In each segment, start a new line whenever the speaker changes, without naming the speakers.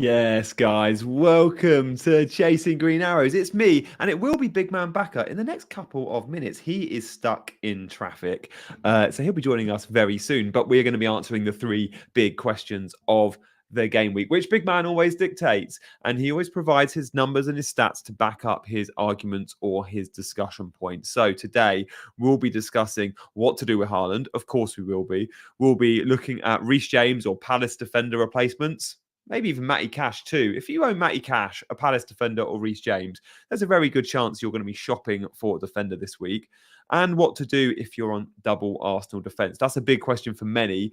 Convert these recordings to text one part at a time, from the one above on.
Yes, guys, welcome to Chasing Green Arrows. It's me, and it will be Big Man Backer in the next couple of minutes. He is stuck in traffic, so he'll be joining us very soon. But we're going to be answering the three big questions of the game week, which Big Man always dictates, and he always provides his numbers and his stats to back up his arguments or his discussion points. So today we'll be discussing what to do with Haaland. Of course, we will be. We'll be looking at Reece James or Palace defender replacements. Maybe even Matty Cash too. If you own Matty Cash, a Palace defender, or Reece James, there's a very good chance you're going to be shopping for a defender this week. And what to do if you're on double Arsenal defence. That's a big question for many.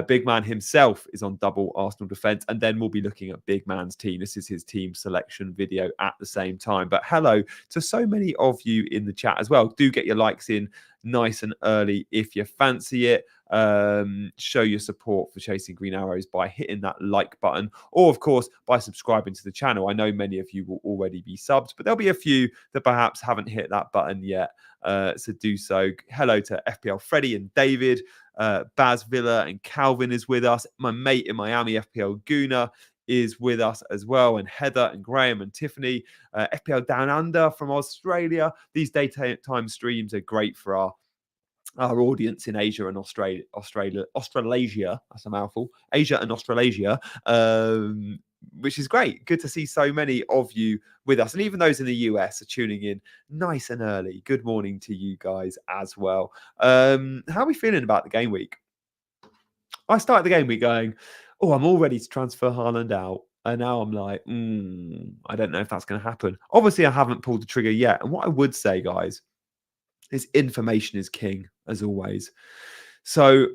Big Man himself is on double Arsenal defence. And then we'll be looking at Big Man's team. This is his team selection video at the same time. But hello to so many of you in the chat as well. Do get your likes in nice and early if you fancy it. Show your support for Chasing Green Arrows by hitting that like button, or of course by subscribing to the channel. I know many of you will already be subbed, but there'll be a few that perhaps haven't hit that button yet, so do so. Hello to FPL Freddie and David, Baz Villa and Calvin is with us. My mate in Miami, FPL Guna, is with us as well, and Heather and Graham and Tiffany, FPL Down Under from Australia. These daytime streams are great for our audience in Asia and Australasia. That's a mouthful. Asia and Australasia, which is great. Good to see so many of you with us. And even those in the US are tuning in nice and early. Good morning to you guys as well. How are we feeling about the game week? I started the game week going, oh, I'm all ready to transfer Haaland out. And now I'm like, I don't know if that's going to happen. Obviously, I haven't pulled the trigger yet. And what I would say, guys, is information is king, as always. So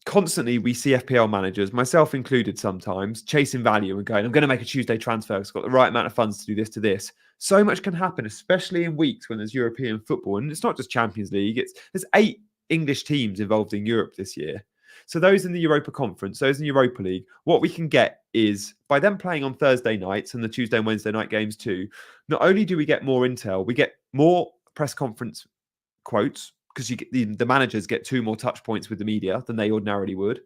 constantly we see FPL managers, myself included sometimes, chasing value and going, I'm going to make a Tuesday transfer. It's got the right amount of funds to do this, to this. So much can happen, especially in weeks when there's European football. And it's not just Champions League. There's 8 English teams involved in Europe this year. So those in the Europa Conference, those in the Europa League, what we can get is, by them playing on Thursday nights and the Tuesday and Wednesday night games too, not only do we get more intel, we get more press conference quotes, because you get the managers get 2 more touch points with the media than they ordinarily would.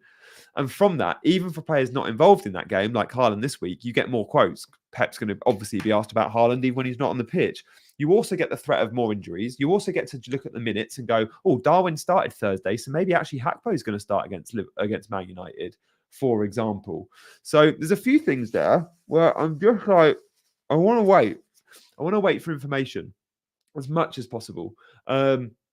And from that, even for players not involved in that game, like Haaland this week, you get more quotes. Pep's going to obviously be asked about Haaland even when he's not on the pitch. You also get the threat of more injuries. You also get to look at the minutes and go, oh, Darwin started Thursday, so maybe actually Hakpo is going to start against Man United, for example. So there's a few things there where I'm just like, I want to wait. I want to wait for information as much as possible.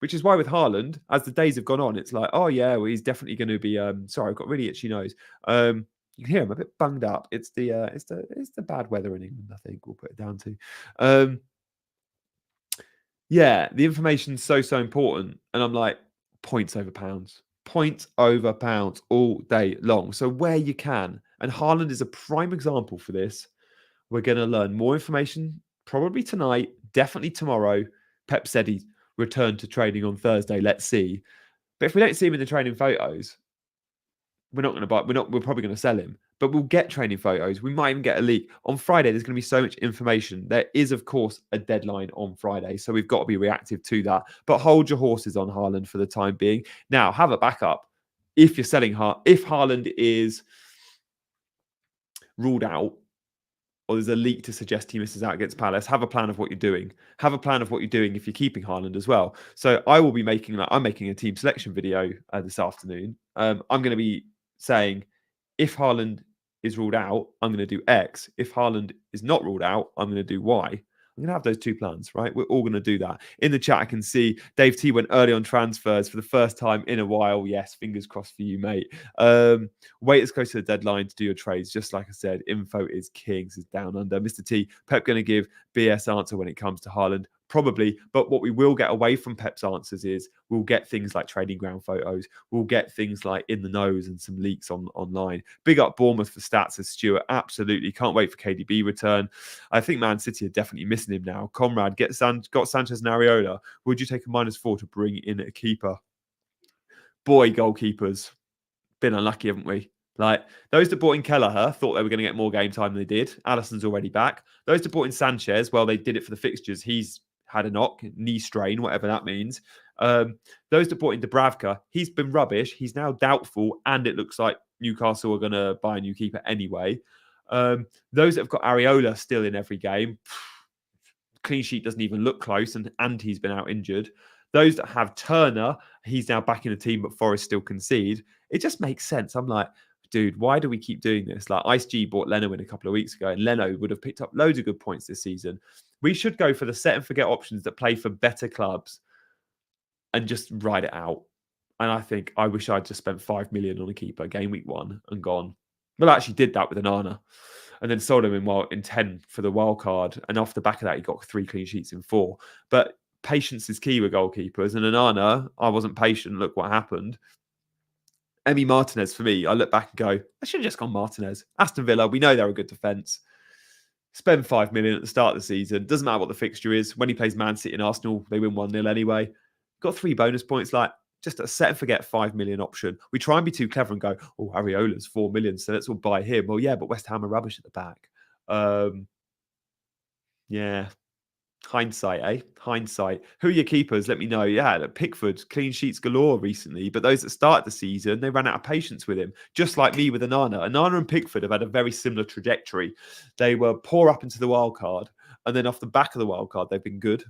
Which is why with Haaland, as the days have gone on, it's like, oh yeah, well, he's definitely going to be. Sorry, I've got really itchy nose. You can hear him a bit bunged up. It's the bad weather in England, I think we'll put it down to. Yeah, the information's so important, and I'm like, points over pounds all day long. So where you can, and Haaland is a prime example for this. We're going to learn more information probably tonight, definitely tomorrow. Pep said he returned to training on Thursday. Let's see. But if we don't see him in the training photos, we're not going to buy. We're probably going to sell him. But we'll get training photos. We might even get a leak. On Friday, there's going to be so much information. There is, of course, a deadline on Friday. So we've got to be reactive to that. But hold your horses on Haaland for the time being. Now, have a backup. If you're selling if Haaland is ruled out, or there's a leak to suggest he misses out against Palace, have a plan of what you're doing. Have a plan of what you're doing if you're keeping Haaland as well. So I will be I'm making a team selection video this afternoon. I'm going to be saying, if Haaland is ruled out, I'm going to do X. If Haaland is not ruled out, I'm going to do Y. I'm going to have those 2 plans, right? We're all going to do that. In the chat, I can see Dave T went early on transfers for the first time in a while. Yes, fingers crossed for you, mate. Wait as close to the deadline to do your trades. Just like I said, info is king. This is down under. Mr. T, Pep going to give BS answer when it comes to Haaland. Probably, but what we will get away from Pep's answers is we'll get things like training ground photos. We'll get things like in the nose and some leaks online. Big up Bournemouth for stats as Stuart. Absolutely. Can't wait for KDB return. I think Man City are definitely missing him now. Conrad, got Sanchez and Areola. Would you take a -4 to bring in a keeper? Boy, goalkeepers. Been unlucky, haven't we? Like, those that bought in Kelleher thought they were going to get more game time than they did. Alisson's already back. Those that bought in Sanchez, well, they did it for the fixtures. He's had a knock, knee strain, whatever that means. Those that bought in Dubravka, he's been rubbish. He's now doubtful, and it looks like Newcastle are going to buy a new keeper anyway. Those that have got Areola still in every game, clean sheet doesn't even look close, and he's been out injured. Those that have Turner, he's now back in the team, but Forest still concede. It just makes sense. I'm like, dude, why do we keep doing this? Like Ice G bought Leno in a couple of weeks ago, and Leno would have picked up loads of good points this season. We should go for the set and forget options that play for better clubs and just ride it out. And I think I wish I'd just spent 5 million on a keeper game week 1 and gone. Well, I actually did that with Onana and then sold him in 10 for the wild card. And off the back of that, he got 3 clean sheets in 4. But patience is key with goalkeepers. And Onana, I wasn't patient. Look what happened. Emi Martinez, for me, I look back and go, I should have just gone Martinez. Aston Villa, we know they're a good defence. Spend 5 million at the start of the season. Doesn't matter what the fixture is. When he plays Man City and Arsenal, they win 1-0 anyway. Got 3 bonus points. Like, just a set and forget 5 million option. We try and be too clever and go, oh, Areola's 4 million, so let's all buy him. Well, yeah, but West Ham are rubbish at the back. Yeah. Hindsight, eh? Hindsight. Who are your keepers? Let me know. Yeah, Pickford, clean sheets galore recently, but those that started the season, they ran out of patience with him, just like me with Onana. Onana and Pickford have had a very similar trajectory. They were poor up into the wild card, and then off the back of the wild card, they've been good,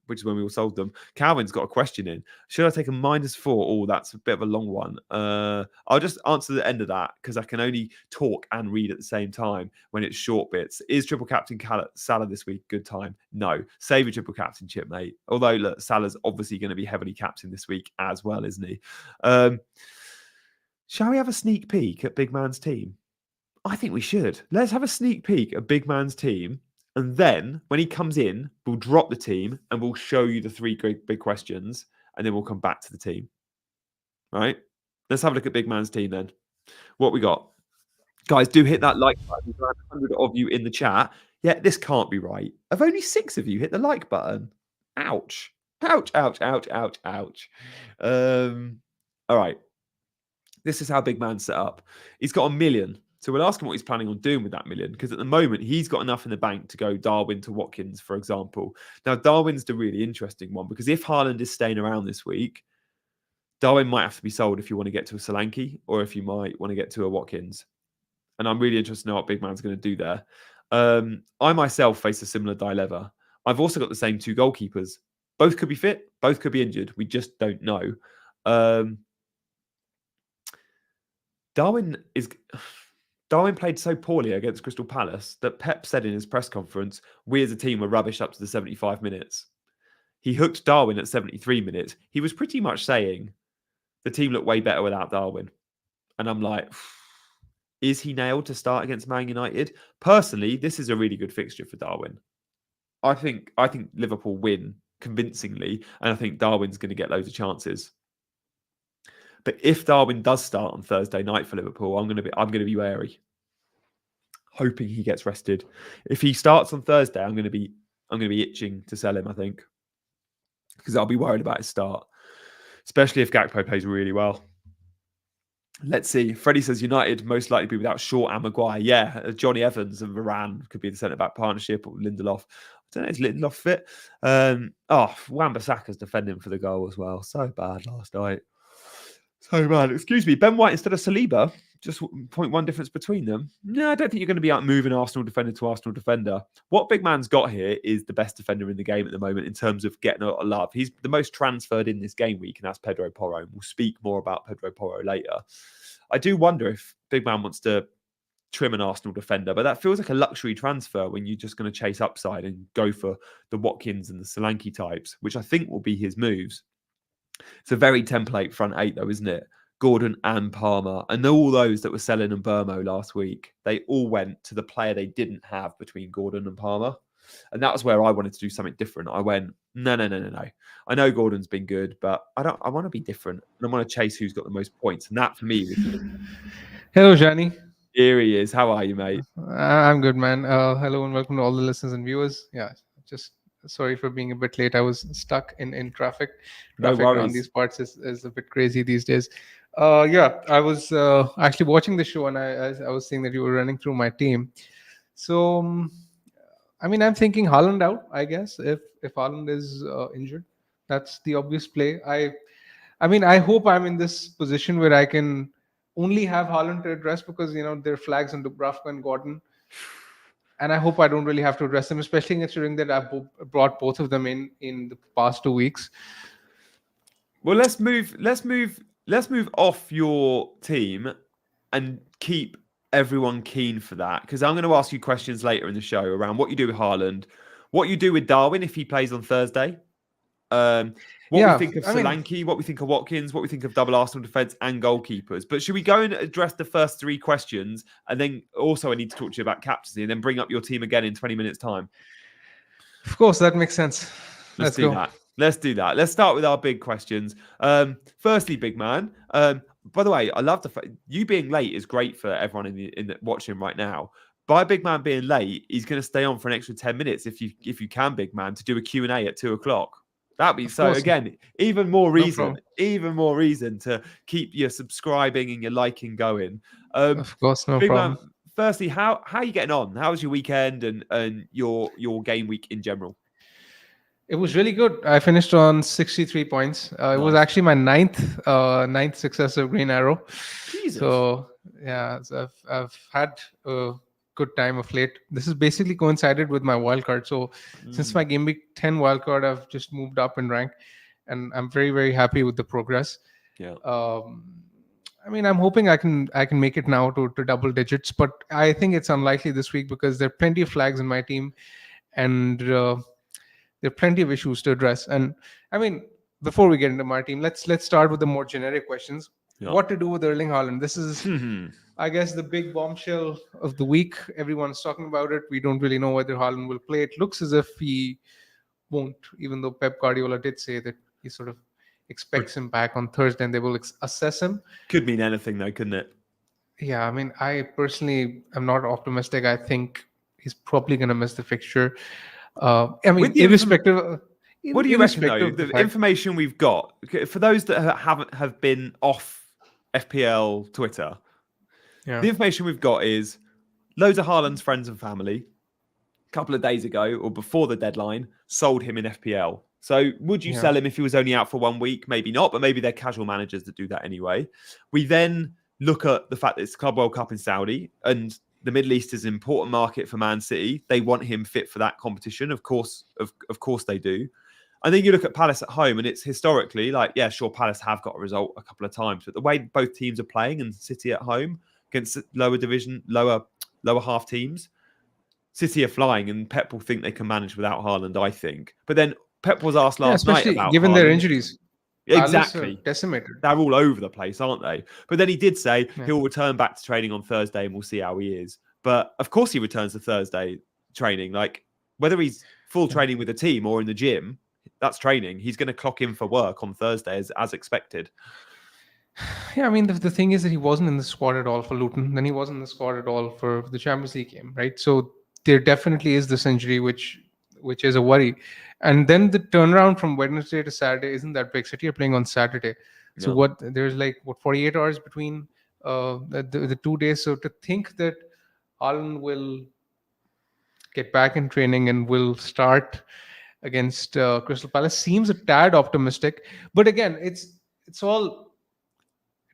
which is when we all sold them. Calvin's got a question in. Should I take a -4? Oh, that's a bit of a long one. I'll just answer the end of that because I can only talk and read at the same time when it's short bits. Is triple captain Salah this week? Good time. No. Save a triple captain chip, mate. Although, look, Salah's obviously going to be heavily captained this week as well, isn't he? Shall we have a sneak peek at Bigman'S team? I think we should. Let's have a sneak peek at Bigman'S team. And then when he comes in, we'll drop the team and we'll show you the 3 great big questions. And then we'll come back to the team. Right? Let's have a look at Bigman'S team then. What we got? Guys, do hit that like button. There's around 100 of you in the chat. Yeah, this can't be right. Have only 6 of you hit the like button? Ouch. Ouch, ouch, ouch, ouch, ouch. All right. This is how Bigman's set up. He's got 1 million. So we'll ask him what he's planning on doing with that 1 million, because at the moment, he's got enough in the bank to go Darwin to Watkins, for example. Now, Darwin's the really interesting one, because if Haaland is staying around this week, Darwin might have to be sold if you want to get to a Solanke or if you might want to get to a Watkins. And I'm really interested to know what Bigman's going to do there. I myself face a similar dilemma. I've also got the same 2 goalkeepers. Both could be fit. Both could be injured. We just don't know. Darwin played so poorly against Crystal Palace that Pep said in his press conference, we as a team were rubbish up to the 75 minutes. He hooked Darwin at 73 minutes. He was pretty much saying the team looked way better without Darwin. And I'm like, is he nailed to start against Man United? Personally, this is a really good fixture for Darwin. I think Liverpool win convincingly, and I think Darwin's going to get loads of chances. But if Darwin does start on Thursday night for Liverpool, I'm going to be wary, hoping he gets rested. If he starts on Thursday, I'm going to be itching to sell him, I think, because I'll be worried about his start, especially if Gakpo plays really well. Let's see. Freddie says United most likely be without Shaw and Maguire. Yeah, Johnny Evans and Varane could be the centre-back partnership, or Lindelof. I don't know, is Lindelof fit? Wan-Bissaka's defending for the goal as well. So bad last night. So bad. Excuse me. Ben White instead of Saliba. Just 0.1 difference between them. No, I don't think you're going to be out moving Arsenal defender to Arsenal defender. What Bigman's got here is the best defender in the game at the moment in terms of getting a lot of love. He's the most transferred in this game week, and that's Pedro Porro. We'll speak more about Pedro Porro later. I do wonder if Bigman wants to trim an Arsenal defender, but that feels like a luxury transfer when you're just going to chase upside and go for the Watkins and the Solanke types, which I think will be his moves. It's a very template front 8 though, isn't it? Gordon and Palmer, and all those that were selling in Burmo last week, they all went to the player they didn't have between Gordon and Palmer. And that was where I wanted to do something different. I went, no. I know Gordon's been good, but I want to be different. And I want to chase who's got the most points. And that for me was...
Hello, Johnny.
Here he is. How are you, mate?
I'm good, man. Hello and welcome to all the listeners and viewers. Yeah, just sorry for being a bit late. I was stuck in traffic.
No
Traffic
worries.
around these parts is a bit crazy these days. I was actually watching the show, and I was seeing that you were running through my team. So, I'm thinking Haaland out, I guess, if Haaland is injured. That's the obvious play. I hope I'm in this position where I can only have Haaland to address because their flags on Dubravka and Gordon, and I hope I don't really have to address them, especially considering that I've brought both of them in the past 2 weeks.
Well, let's move off your team and keep everyone keen for that, because I'm going to ask you questions later in the show around what you do with Haaland, what you do with Darwin if he plays on Thursday, what we
Yeah,
think of
I mean,
Solanke, what we think of Watkins, what we think of double Arsenal defence and goalkeepers. But should we go and address the first three questions, and then also I need to talk to you about captaincy, and then bring up your team again in 20 minutes time?
of course, that makes sense.
Let's
Let's
do
go.
that. Let's do that. Let's start with our big questions. Firstly, big man. By the way, I love the fact you being late is great for everyone in the watching right now. By big man being late, he's going to stay on for an extra 10 minutes if you can, big man, to do a Q&A at 2:00. That'd be
Of
so.
course,
Again, even more
no
reason,
problem.
to keep your subscribing and your liking going.
Of course, no
Big
problem.
man. Firstly, how are you getting on? How was your weekend and your game week in general?
It was really good. I finished on 63 points. It was
Nice.
actually my ninth successive Green Arrow.
Jesus.
So yeah, so I've had a good time of late. This has basically coincided with my wild card. So since my game week 10 wild card, I've just moved up in rank, and I'm very, very happy with the progress.
Yeah.
I mean, I'm hoping I can make it now to double digits, but I think it's unlikely this week because there are plenty of flags in my team, and there are plenty of issues to address. And I mean, before we get into my team, let's start with the more generic questions.
Yeah.
What to do with Erling Haaland? This is, I guess, the big bombshell of the week. Everyone's talking about it. We don't really know whether Haaland will play. It looks as if he won't, even though Pep Guardiola did say that he sort of expects him back on Thursday and they will assess him.
Could mean anything though, couldn't it?
Yeah, I mean, I personally am not optimistic. I think he's probably going to miss the fixture. I mean, irrespective.
What do you reckon though?
irrespective of
The
fact-
information we've got, for those that have been off FPL Twitter,
Yeah.
the information we've got is loads of Haaland's friends and family a couple of days ago or before the deadline sold him in FPL. So would you sell him if he was only out for 1 week? Maybe not, but maybe they're casual managers that do that anyway. We then look at the fact that it's Club World Cup in Saudi and the Middle East is an important market for Man City. They want him fit for that competition. Of course they do. And then you look at Palace at home, and it's historically like, yeah, sure, Palace have got a result a couple of times, but the way both teams are playing and City at home against lower division, lower half teams, City are flying, and Pep will think they can manage without Haaland, I think. But then Pep was asked last night about
given
Haaland.
their injuries.
Exactly.
Decimated.
They're all over the place, aren't they? But then he did say he'll return back to training on Thursday and we'll see how he is. But of course he returns to Thursday training. Like whether he's full training with the team or in the gym, that's training. He's going to clock in for work on Thursday as expected.
Yeah, I mean, the thing is that he wasn't in the squad at all for Luton. Then he wasn't in the squad at all for the Champions League game, right? So there definitely is this injury, which is a worry. And then the turnaround from Wednesday to Saturday isn't that big. City are playing on Saturday. So there's 48 hours between the 2 days. So to think that Haaland will get back in training and will start against Crystal Palace seems a tad optimistic. But again, it's all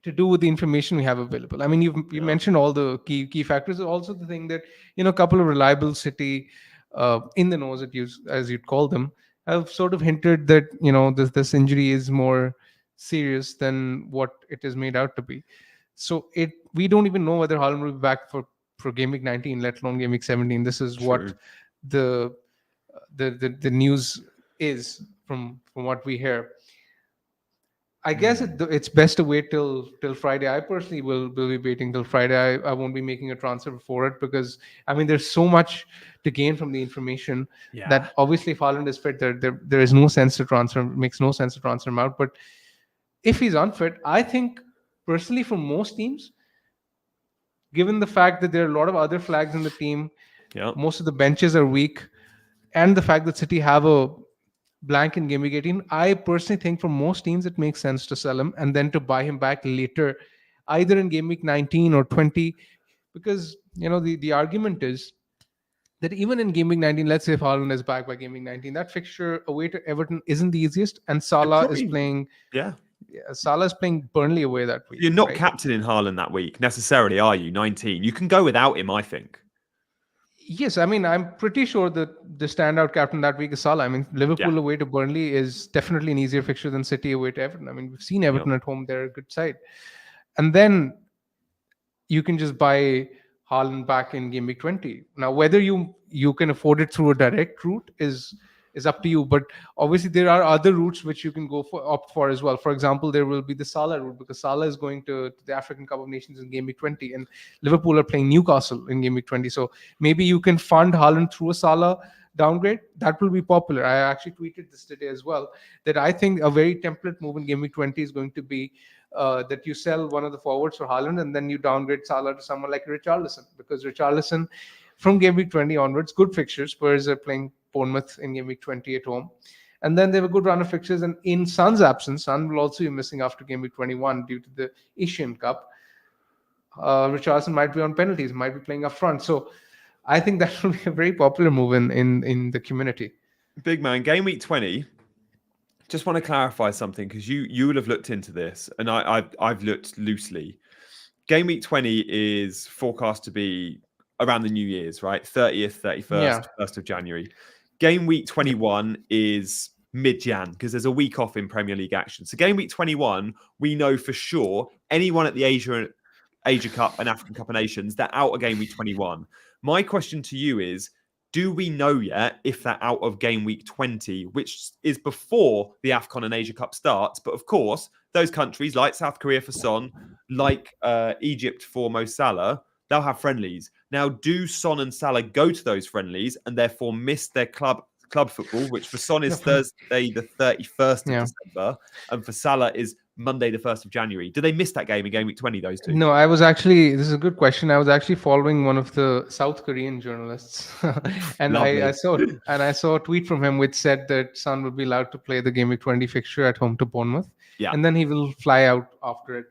to do with the information we have available. I mean, you mentioned all the key factors. Also the thing that a couple of reliable City in the nose, as you'd call them, have sort of hinted that this injury is more serious than what it is made out to be. So we don't even know whether Haaland will be back for game week 19, let alone game week 17. This is what the news is from what we hear. I guess it's best to wait till Friday. I personally will be waiting till Friday. I won't be making a transfer before it because I mean there's so much to gain from the information that obviously if Haaland is fit, there is no sense to transfer. It makes no sense to transfer him out. But if he's unfit, I think personally for most teams, given the fact that there are a lot of other flags in the team, most of the benches are weak, and the fact that City have a blank in game week 18, I personally think for most teams it makes sense to sell him and then to buy him back later, either in game week 19 or 20, because the argument is that even in game week 19, let's say if Haaland is back by game week 19, that fixture away to Everton isn't the easiest, and Salah is playing Salah's playing Burnley away that week.
You're not
right?
captaining Haaland that week necessarily, are you? 19. You can go without him, I think.
Yes, I mean, I'm pretty sure that the standout captain that week is Salah. I mean,
Yeah.
Liverpool away to Burnley is definitely an easier fixture than City away to Everton. I mean, we've seen
Yeah.
Everton at home; they're a good side. And then you can just buy Haaland back in game week 20. Now, whether you can afford it through a direct route is up to you. But obviously, there are other routes which you can go for opt for as well. For example, there will be the Salah route because Salah is going to the African Cup of Nations in game week 20, and Liverpool are playing Newcastle in game week 20. So maybe you can fund Haaland through a Salah downgrade. That will be popular. I actually tweeted this today as well that I think a very template move in game week 20 is going to be that you sell one of the forwards for Haaland and then you downgrade Salah to someone like Richarlison because Richarlison from game week 20 onwards, good fixtures. Spurs are playing Bournemouth in game week 20 at home. And then they have a good run of fixtures. And in Son's absence, Son will also be missing after game week 21 due to the Asian Cup. Richarlison might be on penalties, might be playing up front. So I think that will be a very popular move in the community.
Big man, game week 20. Just want to clarify something because you would have looked into this and I've looked loosely. Game week 20 is forecast to be around the New Year's, right? 30th, 31st, 1st of January. Game week 21 is mid-Jan because there's a week off in Premier League action. So game week 21, we know for sure anyone at the Asia Cup and African Cup of Nations, they're out of game week 21. My question to you is, do we know yet if they're out of game week 20, which is before the AFCON and Asia Cup starts? But of course, those countries like South Korea for Son, like Egypt for Mo Salah, they'll have friendlies. Now, do Son and Salah go to those friendlies and therefore miss their club football, which for Son is Thursday the 31st of December, and for Salah is Monday the 1st of January? Do they miss that game in game week 20, those two?
No, I was actually, this is a good question. I was actually following one of the South Korean journalists and I saw a tweet from him which said that Son would be allowed to play the game week 20 fixture at home to Bournemouth.
Yeah.
And then he will fly out after it.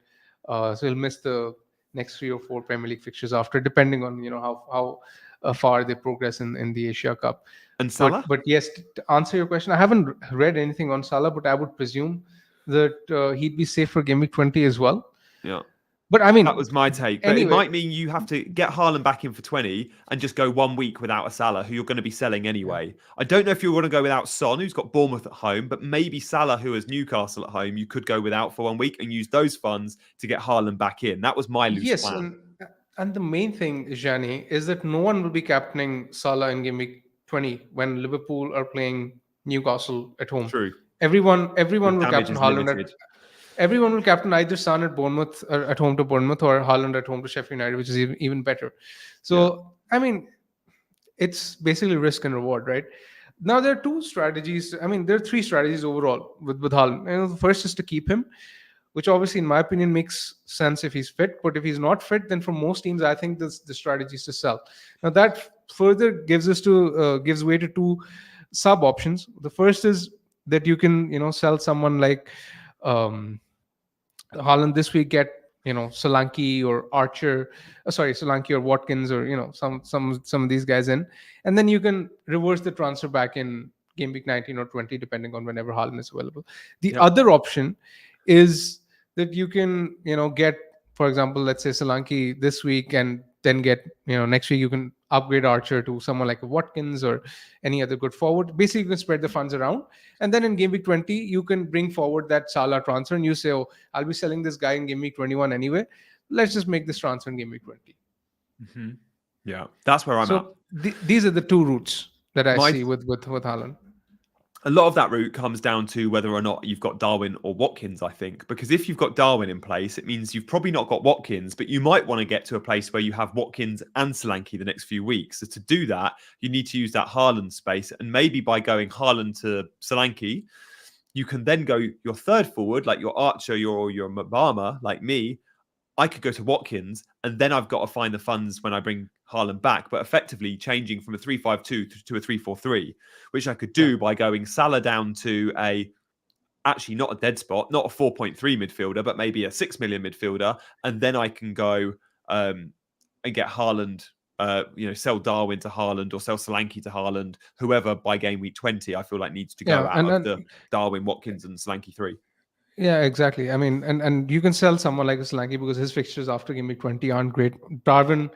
So he'll miss the next 3 or 4 Premier League fixtures after, depending on how far they progress in the Asia Cup.
And Salah?
But yes, to answer your question, I haven't read anything on Salah, but I would presume that he'd be safe for game week 20 as well.
Yeah.
But I mean,
that was my take. But anyway, it might mean you have to get Haaland back in for 20 and just go 1 week without a Salah, who you're going to be selling anyway. I don't know if you want to go without Son, who's got Bournemouth at home, but maybe Salah, who has Newcastle at home, you could go without for 1 week and use those funds to get Haaland back in. That was my loose plan.
And the main thing, Gianni, is that no one will be captaining Salah in game week 20 when Liverpool are playing Newcastle at home.
True.
Everyone will captain Haaland. Everyone will captain either Son at Bournemouth or at home to Bournemouth or Haaland at home to Sheffield United, which is even better. So, I mean, it's basically risk and reward, right? Now, there are 2 strategies. I mean, there are 3 strategies overall with Haaland. The first is to keep him, which obviously, in my opinion, makes sense if he's fit. But if he's not fit, then for most teams, I think the strategy is to sell. Now, that further gives way to 2 sub options. The first is that you can, sell someone like Haaland this week, get Solanke or Solanke or Watkins or some of these guys in, and then you can reverse the transfer back in game week 19 or 20 depending on whenever Haaland is available. The other option is that you can get, for example, let's say Solanke this week and then get next week you can upgrade Archer to someone like a Watkins or any other good forward. Basically, you can spread the funds around. And then in game week 20, you can bring forward that Salah transfer and you say, oh, I'll be selling this guy in game week 21 anyway. Let's just make this transfer in game week 20.
Mm-hmm. Yeah, that's where I'm at.
These are the 2 routes that I see with Haaland.
A lot of that route comes down to whether or not you've got Darwin or Watkins, I think. Because if you've got Darwin in place, it means you've probably not got Watkins, but you might want to get to a place where you have Watkins and Solanke the next few weeks. So to do that, you need to use that Haaland space. And maybe by going Haaland to Solanke, you can then go your third forward, like your Archer, your Mabama, like me. I could go to Watkins, and then I've got to find the funds when I bring Haaland back, but effectively changing from a 3-5-2 to a 3-4-3, which I could do by going Salah down to actually not a dead spot, not a 4.3 midfielder, but maybe a 6 million midfielder, and then I can go and get Haaland, sell Darwin to Haaland or sell Solanke to Haaland, whoever by game week 20 I feel like needs to go out of the Darwin, Watkins, and Solanke 3.
Yeah, exactly. I mean, and you can sell someone like Solanke because his fixtures after game week 20 aren't great. Darwin,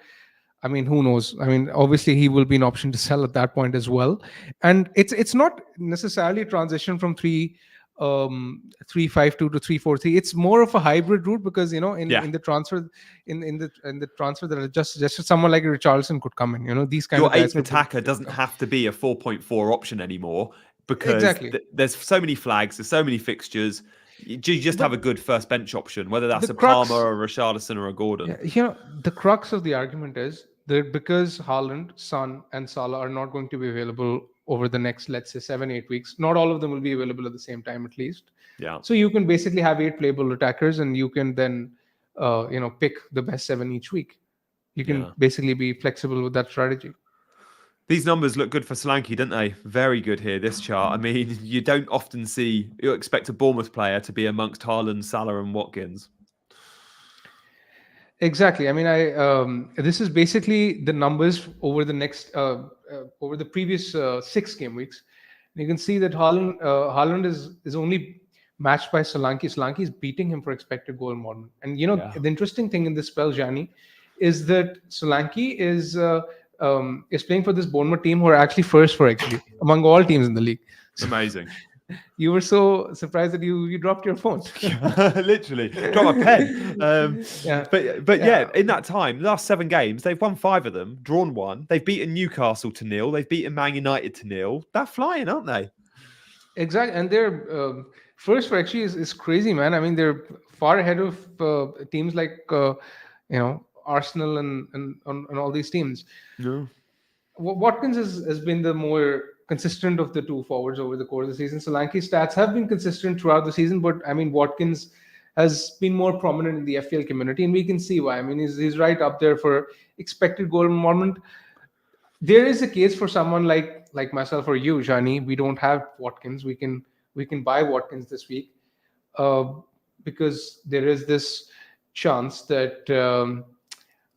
I mean, who knows? I mean, obviously he will be an option to sell at that point as well. And it's not necessarily a transition from 3-5-2 to 3-4-3. It's more of a hybrid route because
Yeah.
in the transfer in the transfer that I just suggested, someone like Richarlison could come in. These kind
Your
of guys
eighth
could
attacker
could
doesn't
come.
have to be a 4.4 option anymore because
Exactly.
there's so many flags, there's so many fixtures. You just have a
But
good first bench option, whether
the
that's a Palmer
crux
or a Richarlison or a Gordon.
Yeah, the crux of the argument is that because Haaland, Son, and Salah are not going to be available over the next, let's say, 7-8 weeks, not all of them will be available at the same time, at least.
Yeah.
So you can basically have 8 playable attackers, and you can then, pick the best 7 each week. You can
Yeah.
basically be flexible with that strategy.
These numbers look good for Solanke, don't they? Very good here, this chart. I mean, you don't often you expect a Bournemouth player to be amongst Haaland, Salah, and Watkins.
Exactly. I mean, I this is basically the numbers over the next over the previous 6 game weeks. And you can see that Haaland is only matched by Solanke. Solanke is beating him for expected goal involvement. And
Yeah.
the interesting thing in this spell, Jani, is that Solanke is playing for this Bournemouth team who are actually first for XG among all teams in the league. So
Amazing.
you were so surprised that you dropped your phone.
Literally, drop a pen.
Yeah,
But
yeah.
yeah, in that time, the last 7 games, they've won 5 of them, drawn 1. They've beaten Newcastle to 0. They've beaten Man United to 0. They're flying, aren't they?
Exactly, and their first for actually is crazy, man. I mean, they're far ahead of teams like Arsenal and all these teams.
No.
Watkins has been the more consistent of the two forwards over the course of the season. Solanke's stats have been consistent throughout the season, but I mean, Watkins has been more prominent in the FPL community, and we can see why. I mean, he's right up there for expected goal involvement. There is a case for someone like myself or you, Jani. We don't have Watkins. We can buy Watkins this week uh, because there is this chance that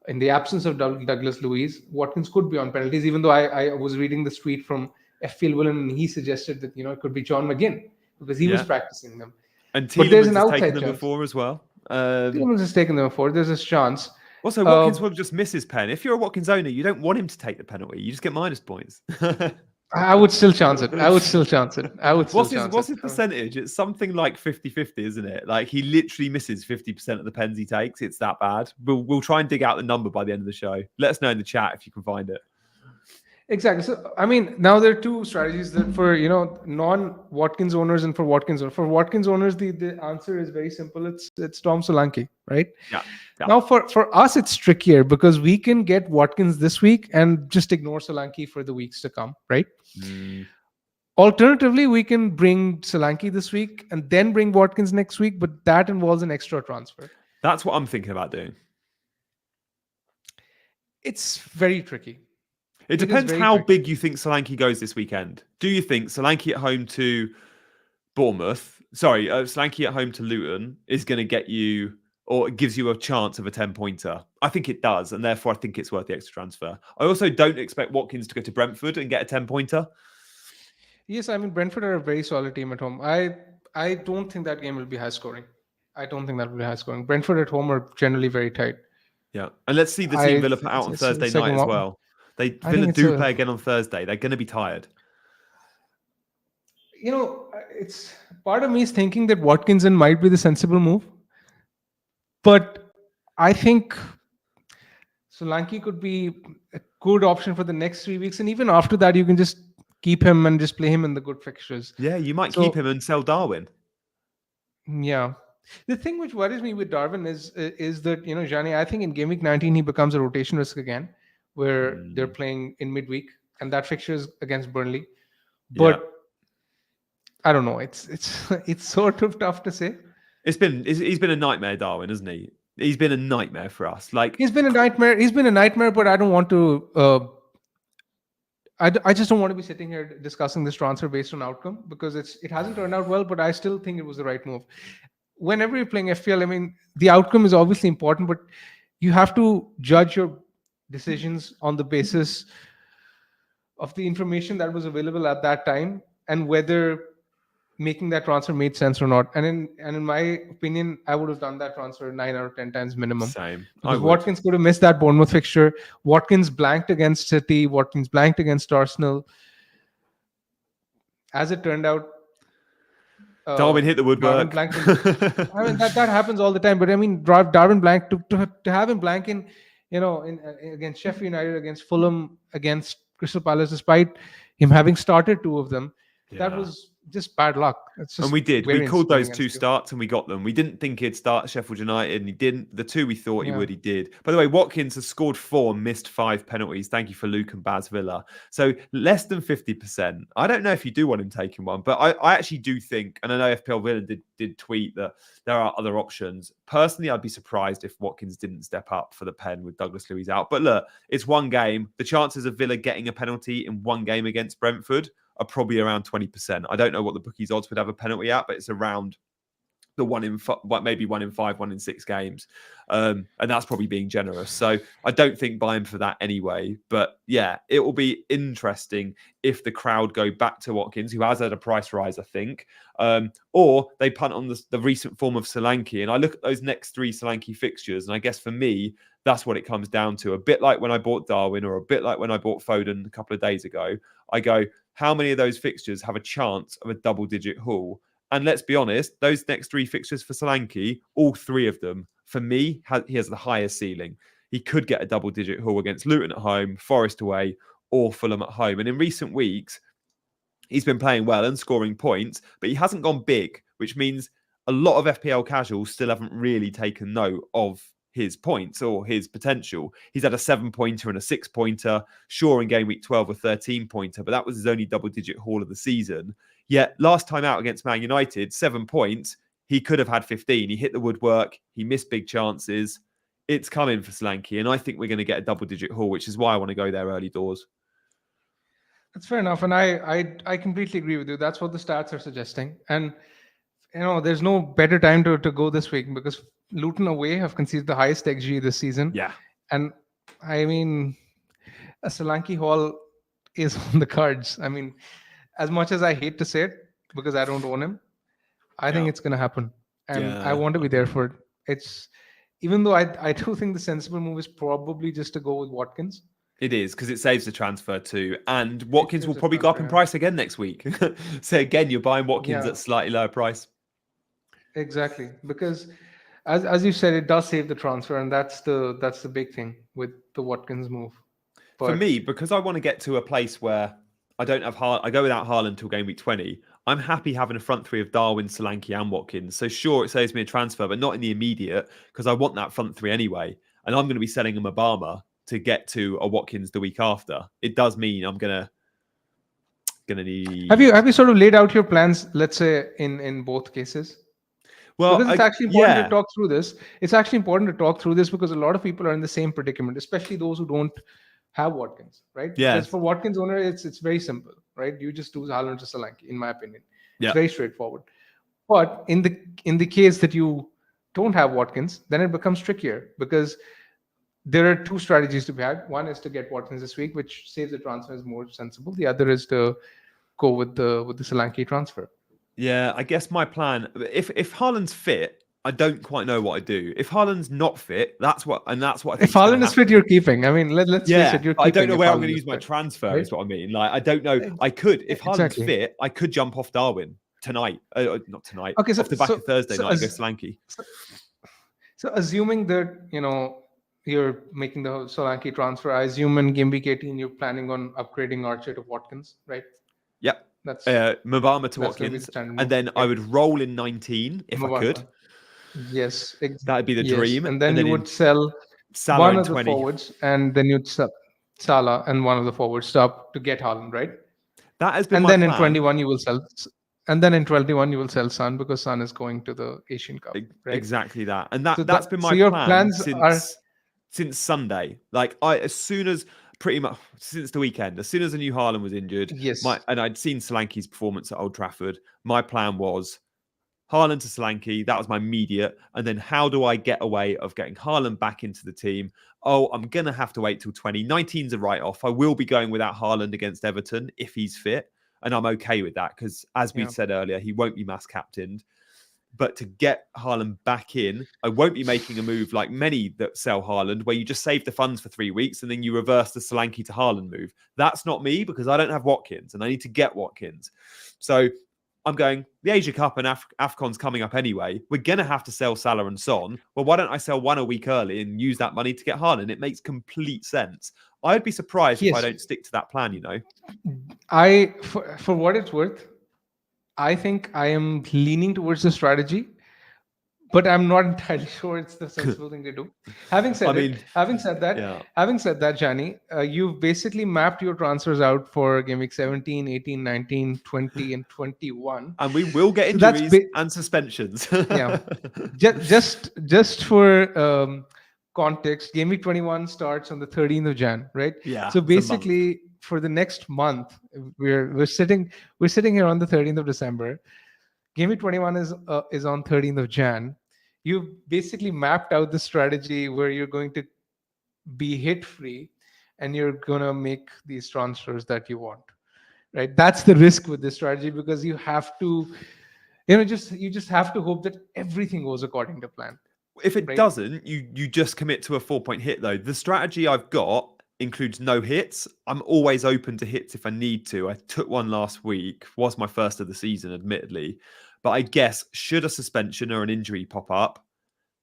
in the absence of Douglas Luiz, Watkins could be on penalties. Even though I was reading this tweet from FPL Villain, and he suggested that it could be John McGinn because he was
Yeah.
practicing them.
And
But there's an
Tielemans has taken
outside
them
chance.
before as well.
Tielemans has taken them before. There's this chance.
Also, Watkins will just miss his pen. If you're a Watkins owner, you don't want him to take the penalty. You just get minus points.
I would still chance it. I would still chance it.
What's his percentage? It's something like 50-50, isn't it? Like he literally misses 50% of the pens he takes. It's that bad. We'll try and dig out the number by the end of the show. Let us know in the chat if you can find it.
Exactly. So I mean, now there are two strategies that for non-Watkins owners and for Watkins owners. For Watkins owners, the answer is very simple. It's Tom Solanke, right?
Yeah.
Now for us, it's trickier because we can get Watkins this week and just ignore Solanke for the weeks to come, right? Alternatively, we can bring Solanke this week and then bring Watkins next week, but that involves an extra transfer.
That's what I'm thinking about doing.
It's very tricky.
It depends how big you think Solanke goes this weekend. Do you think Solanke at home to Bournemouth, Solanke at home to Luton is going to get you, or it gives you a chance of a 10-pointer? I think it does, and therefore I think it's worth the extra transfer. I also don't expect Watkins to go to Brentford and get a 10-pointer.
Yes, I mean, Brentford are a very solid team at home. I don't think that game will be high scoring. Brentford at home are generally very tight.
Yeah, and let's see the team Villa put out on Thursday night as well. Villa do play again on Thursday. They're going to be tired.
It's part of me is thinking that Watkinson might be the sensible move, but I think Solanke could be a good option for the next 3 weeks, and even after that, you can just keep him and just play him in the good fixtures.
Yeah, you might keep him and sell Darwin.
Yeah. The thing which worries me with Darwin is that Jani, I think in game week 19 he becomes a rotation risk again, where they're playing in midweek, and that fixture is against Burnley. But I don't know. It's sort of tough to say. He's
been a nightmare, Darwin, hasn't he? He's been a nightmare for us. Like
he's been a nightmare. But I don't want to. I just don't want to be sitting here discussing this transfer based on outcome because it hasn't turned out well. But I still think it was the right move. Whenever you're playing FPL, I mean, the outcome is obviously important, but you have to judge your decisions on the basis of the information that was available at that time and whether making that transfer made sense or not. And in my opinion, I would have done that transfer 9 out of 10 times minimum,
Same. I
because
would.
Watkins could have missed that Bournemouth fixture. Watkins blanked against City. Watkins blanked against Arsenal. As it turned out,
Darwin hit the
Darwin
woodwork.
blanked. I mean, that happens all the time. But I mean, Darwin blank to have him blank in, against Sheffield United, against Fulham, against Crystal Palace, despite him having started two of them, that
Yeah.
was just bad luck. It's just
And we did. We
variance
called
going
those two
against you.
starts and we got them. We didn't think he'd start Sheffield United and he didn't. The two we thought he
Yeah.
would, he did. By the way, Watkins has scored 4, missed 5 penalties. Thank you for Luke and Baz Villa. So less than 50%. I don't know if you do want him taking one, but I actually do think, and I know FPL Villa did tweet that there are other options. Personally, I'd be surprised if Watkins didn't step up for the pen with Douglas Luiz out. But look, it's one game. The chances of Villa getting a penalty in one game against Brentford are probably around 20%. I don't know what the bookies odds would have a penalty at, but it's around the maybe 1 in 5, 1 in 6 games. And that's probably being generous. So I don't think buy him for that anyway. But yeah, it will be interesting if the crowd go back to Watkins, who has had a price rise, I think, or they punt on the recent form of Solanke. And I look at those next 3 Solanke fixtures, and I guess for me, that's what it comes down to. A bit like when I bought Darwin, or a bit like when I bought Foden a couple of days ago. I go, how many of those fixtures have a chance of a double-digit haul? And let's be honest, those next 3 fixtures for Solanke, all 3 of them, for me, he has the highest ceiling. He could get a double-digit haul against Luton at home, Forest away, or Fulham at home. And in recent weeks, he's been playing well and scoring points, but he hasn't gone big, which means a lot of FPL casuals still haven't really taken note of his points or his potential. He's had a 7-pointer and a 6-pointer, sure, in game week 12, a 13-pointer, but that was his only double-digit haul of the season. Yet last time out against Man United, 7 points, he could have had 15. He hit the woodwork. He missed big chances. It's coming for Solanke, and I think we're going to get a double-digit haul, which is why I want to go there early doors.
That's fair enough, and I completely agree with you. That's what the stats are suggesting, and there's no better time to go this week, because Luton away have conceded the highest XG this season.
Yeah,
and I mean, a Solanke haul is on the cards. I mean, as much as I hate to say it, because I don't own him, I think it's going to happen, and I want to be there for it. It's, even though I do think the sensible move is probably just to go with Watkins.
It is, because it saves the transfer too. And Watkins will probably go up in price again next week. So again, you're buying Watkins at slightly lower price.
Exactly. Because as you said, it does save the transfer, and that's the big thing with the Watkins move.
But for me, because I want to get to a place where I don't have I go without Haaland till game week 20. I'm happy having a front 3 of Darwin, Solanke, and Watkins. So sure, it saves me a transfer, but not in the immediate, because I want that front 3 anyway. And I'm going to be selling him Obama to get to a Watkins the week after. It does mean I'm gonna need.
Have you sort of laid out your plans? Let's say in both cases. Well, because it's actually important to talk through this. It's actually important to talk through this because a lot of people are in the same predicament, especially those who don't have Watkins, right?
Yeah.
Because for Watkins owner, it's very simple, right? You just do Haaland to Solanke, in my opinion.
Yeah.
It's very straightforward. But in the case that you don't have Watkins, then it becomes trickier, because there are 2 strategies to be had. One is to get Watkins this week, which saves the transfer, is more sensible. The other is to go with the Solanke transfer.
Yeah, I guess my plan, if Haaland's fit, I don't quite know what I do. If Haaland's not fit, that's what I think.
If Haaland is fit, you're keeping. I mean, let's face it, you're keeping.
I don't know where I'm going to use my transfer, right? Is what I mean. Like, I don't know. I could, if Haaland's fit, I could jump off Darwin tonight. Not tonight. Okay, off the back of Thursday night, go Solanke.
So assuming that, you're making the Solanke transfer, I assume in game week 18 you're planning on upgrading Archer to Watkins, right?
Yep. That's Mbama to Watkins, and then I would roll in 19 if I could.
Yes,
that'd be the dream.
And then you would sell
Salah
one of
20.
the forwards, and then you'd sell Salah and one of the forwards to get Haaland, right?
That has been.
And
my
then
plan.
in 21 you will sell. And then in 21 you will sell Son, because Son is going to the Asian Cup. Right?
Exactly that, and that's been my plan since Sunday. Like as soon as pretty much since the weekend, as soon as I knew Haaland was injured, and I'd seen Solanke's performance at Old Trafford, my plan was Haaland to Solanke. That was my immediate. And then how do I get away of getting Haaland back into the team? Oh, I'm going to have to wait till 2019's a write-off. I will be going without Haaland against Everton if he's fit. And I'm okay with that because, as we said earlier, he won't be mass captained. But to get Haaland back in, I won't be making a move like many that sell Haaland, where you just save the funds for 3 weeks and then you reverse the Solanke to Haaland move. That's not me because I don't have Watkins and I need to get Watkins. So I'm going, the Asia Cup and AFCON's coming up anyway. We're going to have to sell Salah and Son. Well, why don't I sell one a week early and use that money to get Haaland? It makes complete sense. I'd be surprised if I don't stick to that plan,
For what it's worth, I think I am leaning towards the strategy, but I'm not entirely sure it's the sensible thing to do. Having said that, Gianni, you've basically mapped your transfers out for game week 17, 18, 19, 20, and 21.
And we will get injuries and suspensions.
Just for context, game week 21 starts on the 13th of Jan, right?
Yeah.
So basically, for the next month, we're sitting here on the 13th of December. Game week 21 is on 13th of Jan. You've basically mapped out the strategy where you're going to be hit free and you're going to make these transfers that you want, right? That's the risk with this strategy, because you have to, you just have to hope that everything goes according to plan.
If it doesn't, you just commit to a 4-point hit though. The strategy I've got includes no hits. I'm always open to hits if I need to. I took one last week, was my first of the season, admittedly. But I guess, should a suspension or an injury pop up,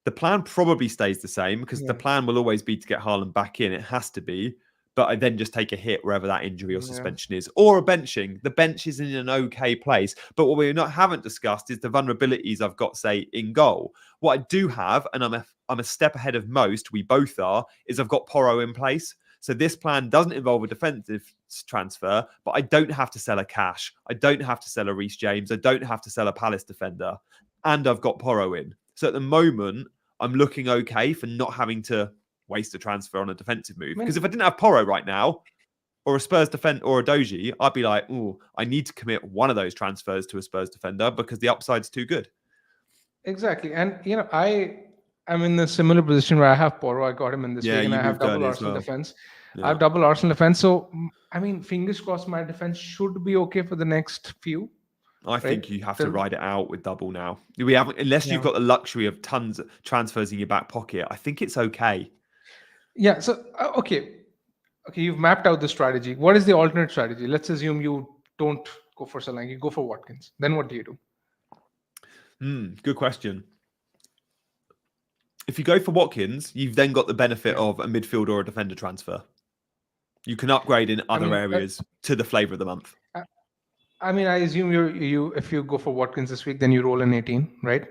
the plan probably stays the same, because the plan will always be to get Haaland back in. It has to be. But I then just take a hit wherever that injury or suspension is. Or a benching. The bench is in an okay place. But what we haven't discussed is the vulnerabilities I've got, say, in goal. What I do have, and I'm a step ahead of most, we both are, is I've got Porro in place. So this plan doesn't involve a defensive transfer, but I don't have to sell a Cash. I don't have to sell a Reece James. I don't have to sell a Palace defender. And I've got Porro in. So at the moment, I'm looking okay for not having to waste a transfer on a defensive move. Because if I didn't have Porro right now, or a Spurs defender, or a Doji, I'd be like, oh, I need to commit one of those transfers to a Spurs defender because the upside's too good.
Exactly. And, I'm in a similar position where I have Porro. I got him in this week, and I have double Arsenal defense. I have double Arsenal defense. So, fingers crossed my defense should be okay for the next few.
I think you have to ride it out with double now. We haven't, unless you've got the luxury of tons of transfers in your back pocket. I think it's okay.
Yeah. So, okay, you've mapped out the strategy. What is the alternate strategy? Let's assume you don't go for Solanke, you go for Watkins. Then what do you do?
Good question. If you go for Watkins, you've then got the benefit of a midfield or a defender transfer. You can upgrade in other areas to the flavour of the month.
I assume you if you go for Watkins this week, then you roll in 18, right?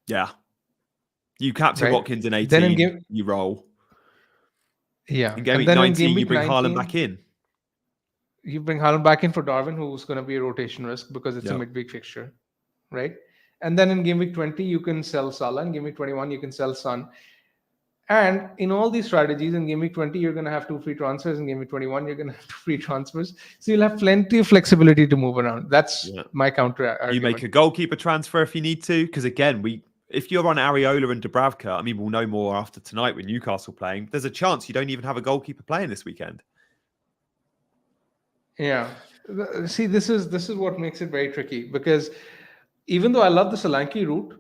Yeah. You captain Watkins in 18, you roll.
Yeah.
In game week 19, you bring Haaland back in.
You bring Haaland back in for Darwin, who's going to be a rotation risk because it's a midweek fixture, right? And then in game week 20, you can sell Salah. In game week 21, you can sell Son. And in all these strategies, in game week 20, you're going to have 2 free transfers. In game week 21, you're going to have 2 free transfers. So you'll have plenty of flexibility to move around. That's my counter argument.
You make a goalkeeper transfer if you need to. Because again, if you're on Areola and Dubravka, we'll know more after tonight with Newcastle playing. There's a chance you don't even have a goalkeeper playing this weekend.
Yeah. See, this is what makes it very tricky, because even though I love the Solanke route,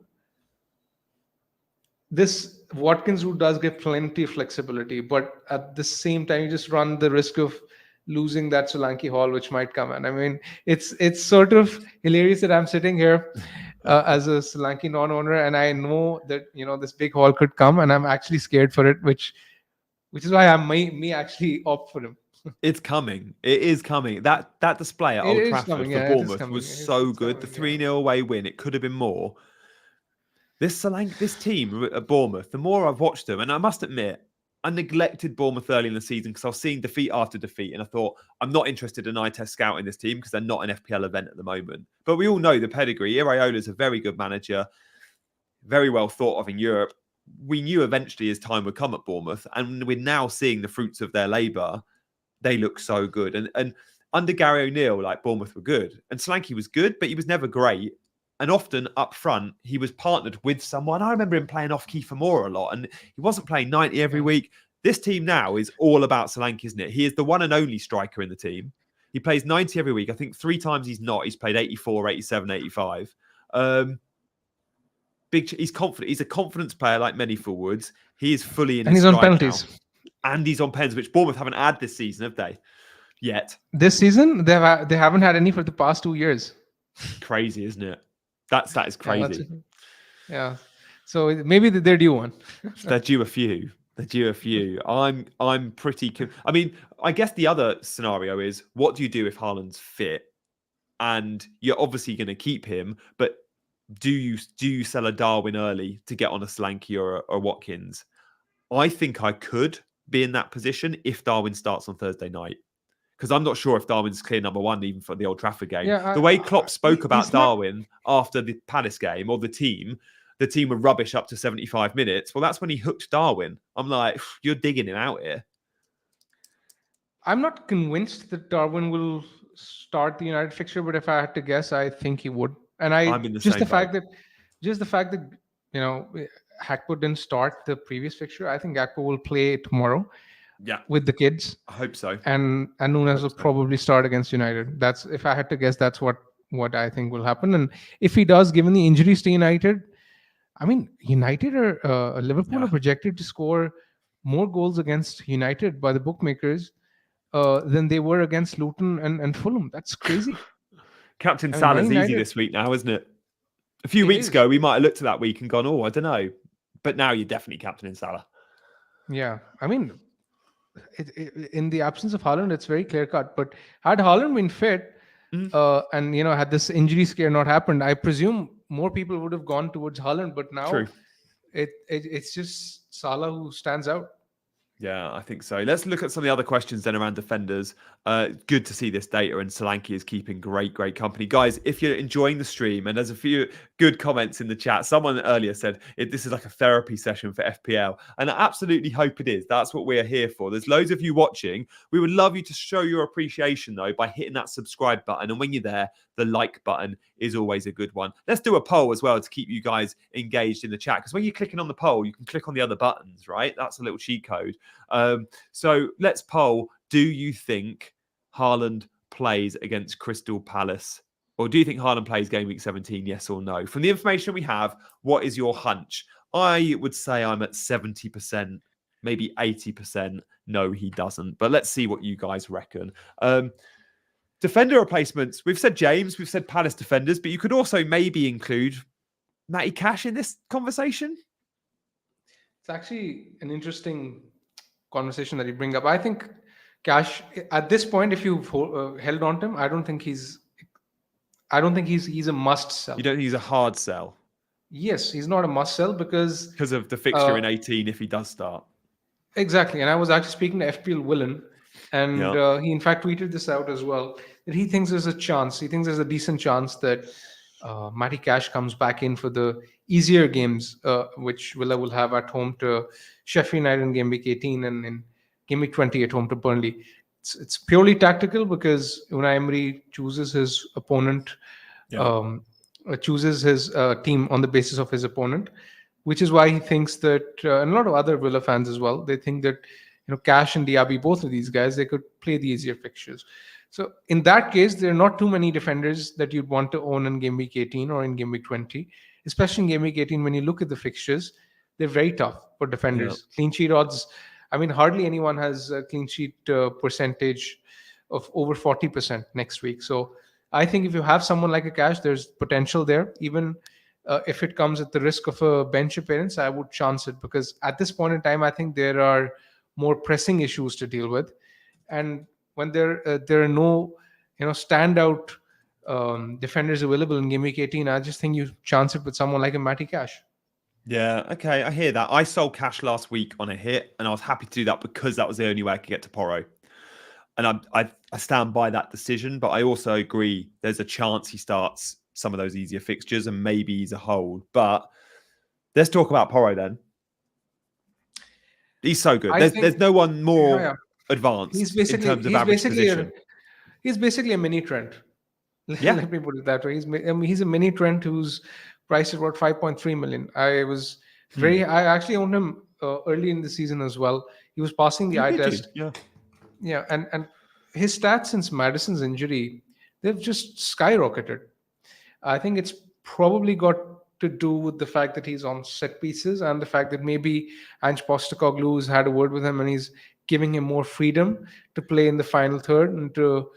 this Watkins route does give plenty of flexibility, but at the same time, you just run the risk of losing that Solanke haul, which might come in. It's sort of hilarious that I'm sitting here as a Solanke non-owner, and I know that this big haul could come, and I'm actually scared for it, which is why I may actually opt for him.
It's coming. It is coming. That display at Old Trafford for Bournemouth was so good. The 3-0 away win, it could have been more. This team at Bournemouth, the more I've watched them, and I must admit, I neglected Bournemouth early in the season because I was seeing defeat after defeat, and I thought, I'm not interested in eye test scouting this team because they're not an FPL event at the moment. But we all know the pedigree. Iraola is a very good manager, very well thought of in Europe. We knew eventually his time would come at Bournemouth, and we're now seeing the fruits of their labour. They look so good. And under Gary O'Neill, Bournemouth were good. And Solanke was good, but he was never great. And often up front, he was partnered with someone. I remember him playing off Kiefer Moore a lot, and he wasn't playing 90 every week. This team now is all about Solanke, isn't it? He is the one and only striker in the team. He plays 90 every week. I think 3 times he's not. He's played 84, 87, 85. He's confident. He's a confidence player like many forwards. He is fully in
And
his
he's on
stride
penalties.
now. And he's on pens, which Bournemouth haven't had this season, have they? Yet.
This season, they haven't had any for the past 2 years.
Crazy, isn't it? That is crazy.
Yeah. So maybe they're due one.
They're due a few. I'm pretty. I mean, I guess the other scenario is, what do you do if Haaland's fit? And you're obviously going to keep him, but do you sell a Darwin early to get on a Solanke or a Watkins? I think I could be in that position if Darwin starts on Thursday night. Because I'm not sure if Darwin's clear number one, even for the Old Trafford game.
Yeah,
the way Klopp spoke about Darwin after the Palace game, or the team were rubbish up to 75 minutes. Well, that's when he hooked Darwin. I'm like, you're digging him out here.
I'm not convinced that Darwin will start the United fixture, but if I had to guess, I think he would. And
I'm in the same
fact that Gakpo didn't start the previous fixture. I think Gakpo will play tomorrow.
Yeah,
with the kids.
I hope so.
And Nunes will probably start against United. That's, if I had to guess, that's what I think will happen. And if he does, given the injuries to United, I mean, United are Liverpool are projected to score more goals against United by the bookmakers than they were against Luton and Fulham. That's crazy.
Captain Salah's easy this week now, isn't it? A few weeks ago, we might have looked at that week and gone, oh, I don't know. But now you're definitely captaining Salah.
Yeah. I mean, in the absence of Haaland, it's very clear cut. But had Haaland been fit and had this injury scare not happened, I presume more people would have gone towards Haaland. But now it's just Salah who stands out.
Yeah, I think so. Let's look at some of the other questions then around defenders. Good to see this data, and Solanke is keeping great company. Guys, if you're enjoying the stream, and there's a few good comments in the chat. Someone earlier said this is like a therapy session for FPL, and I absolutely hope it is. That's what we're here for. There's loads of you watching. We would love you to show your appreciation, though, by hitting that subscribe button. And when you're there, the like button is always a good one. Let's do a poll as well to keep you guys engaged in the chat, because when you're clicking on the poll, you can click on the other buttons, right? That's a little cheat code. So let's poll. Do you think Haaland plays against Crystal Palace? Or do you think Haaland plays game week 17? Yes or no? From the information we have, what is your hunch? I would say I'm at 70%, maybe 80%. No, he doesn't. But let's see what you guys reckon. Defender replacements. We've said James, we've said Palace defenders, but you could also maybe include Matty Cash in this conversation.
It's actually an interesting conversation that you bring up. I think Cash, at this point, if you've held on to him, I don't think he's a must sell.
You don't think he's a hard sell?
Yes, he's not a must sell because
of the fixture in 18 if he does start.
Exactly. And I was actually speaking to FPL Willen, and he in fact tweeted this out as well, that he thinks there's a chance. He thinks there's a decent chance that Matty Cash comes back in for the easier games, which Villa will have at home to Sheffield United in game week 18 and in game week 20 at home to Burnley. It's purely tactical because Unai Emery chooses his opponent, chooses his team on the basis of his opponent, which is why he thinks that, and a lot of other Villa fans as well, they think that Cash and Diaby, both of these guys, they could play the easier fixtures. So in that case, there are not too many defenders that you'd want to own in game week 18 or in game week 20, especially in game week 18. When you look at the fixtures, they're very tough for defenders. Clean sheet odds, I mean, hardly anyone has a clean sheet percentage of over 40% next week. So I think if you have someone like a Cash, there's potential there. Even if it comes at the risk of a bench appearance, I would chance it, because at this point in time, I think there are more pressing issues to deal with. And when there are no standout defenders available in game week 18, I just think you chance it with someone like a Matty Cash.
Yeah, okay, I hear that. I sold Cash last week on a hit, and I was happy to do that because that was the only way I could get to Porro. And I stand by that decision, but I also agree there's a chance he starts some of those easier fixtures and maybe he's a hold. But let's talk about Porro then. He's so good. There's no one more advanced in terms of average position.
He's basically a mini Trent. Let me put it that way. He's a mini Trent who's priced at about 5.3 million. I actually owned him early in the season as well. He was passing the eye test.
Yeah,
and his stats since Madison's injury, they've just skyrocketed. I think it's probably got to do with the fact that he's on set pieces and the fact that maybe Ange Postecoglou has had a word with him and he's giving him more freedom to play in the final third and to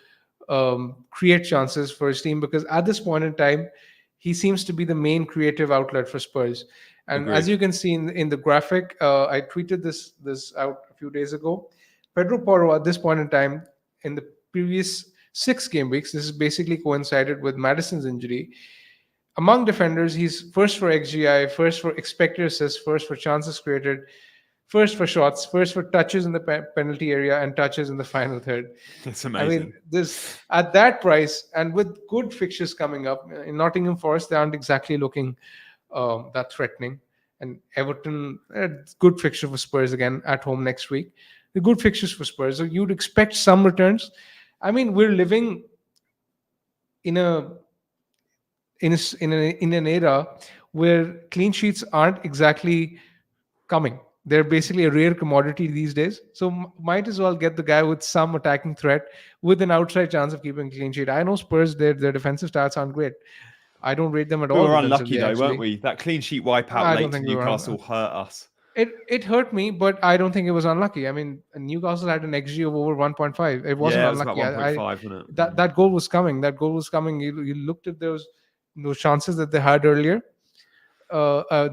create chances for his team. Because at this point in time, he seems to be the main creative outlet for Spurs. And as
Agreed.
you can see in the graphic, I tweeted this out a few days ago. Pedro Porro at this point in time, in the previous 6 game weeks, this is basically coincided with Madison's injury. Among defenders, he's first for XGI, first for expected assists, first for chances created, first for shots, first for touches in the penalty area, and touches in the final third.
That's
I
amazing.
mean, this at that price and with good fixtures coming up in Nottingham Forest, they aren't exactly looking that threatening. And Everton, good fixture for Spurs again at home next week. The good fixtures for Spurs, so you'd expect some returns. I mean, we're living in a in an era where clean sheets aren't exactly coming. They're basically a rare commodity these days. So might as well get the guy with some attacking threat with an outside chance of keeping a clean sheet. I know Spurs, their defensive stats aren't great. I don't rate them at
We
all
were unlucky
defensively,
though, weren't
actually.
we? That clean sheet wipeout
I
late
don't
to
think we were
Newcastle hurt us.
it hurt me, but I don't think it was unlucky. I mean, Newcastle had an XG of over 1.5. It wasn't
Yeah, it was about
unlucky.
1.5, wasn't it?
That goal was coming. That goal was coming. You looked at those chances that they had earlier. Uh, uh,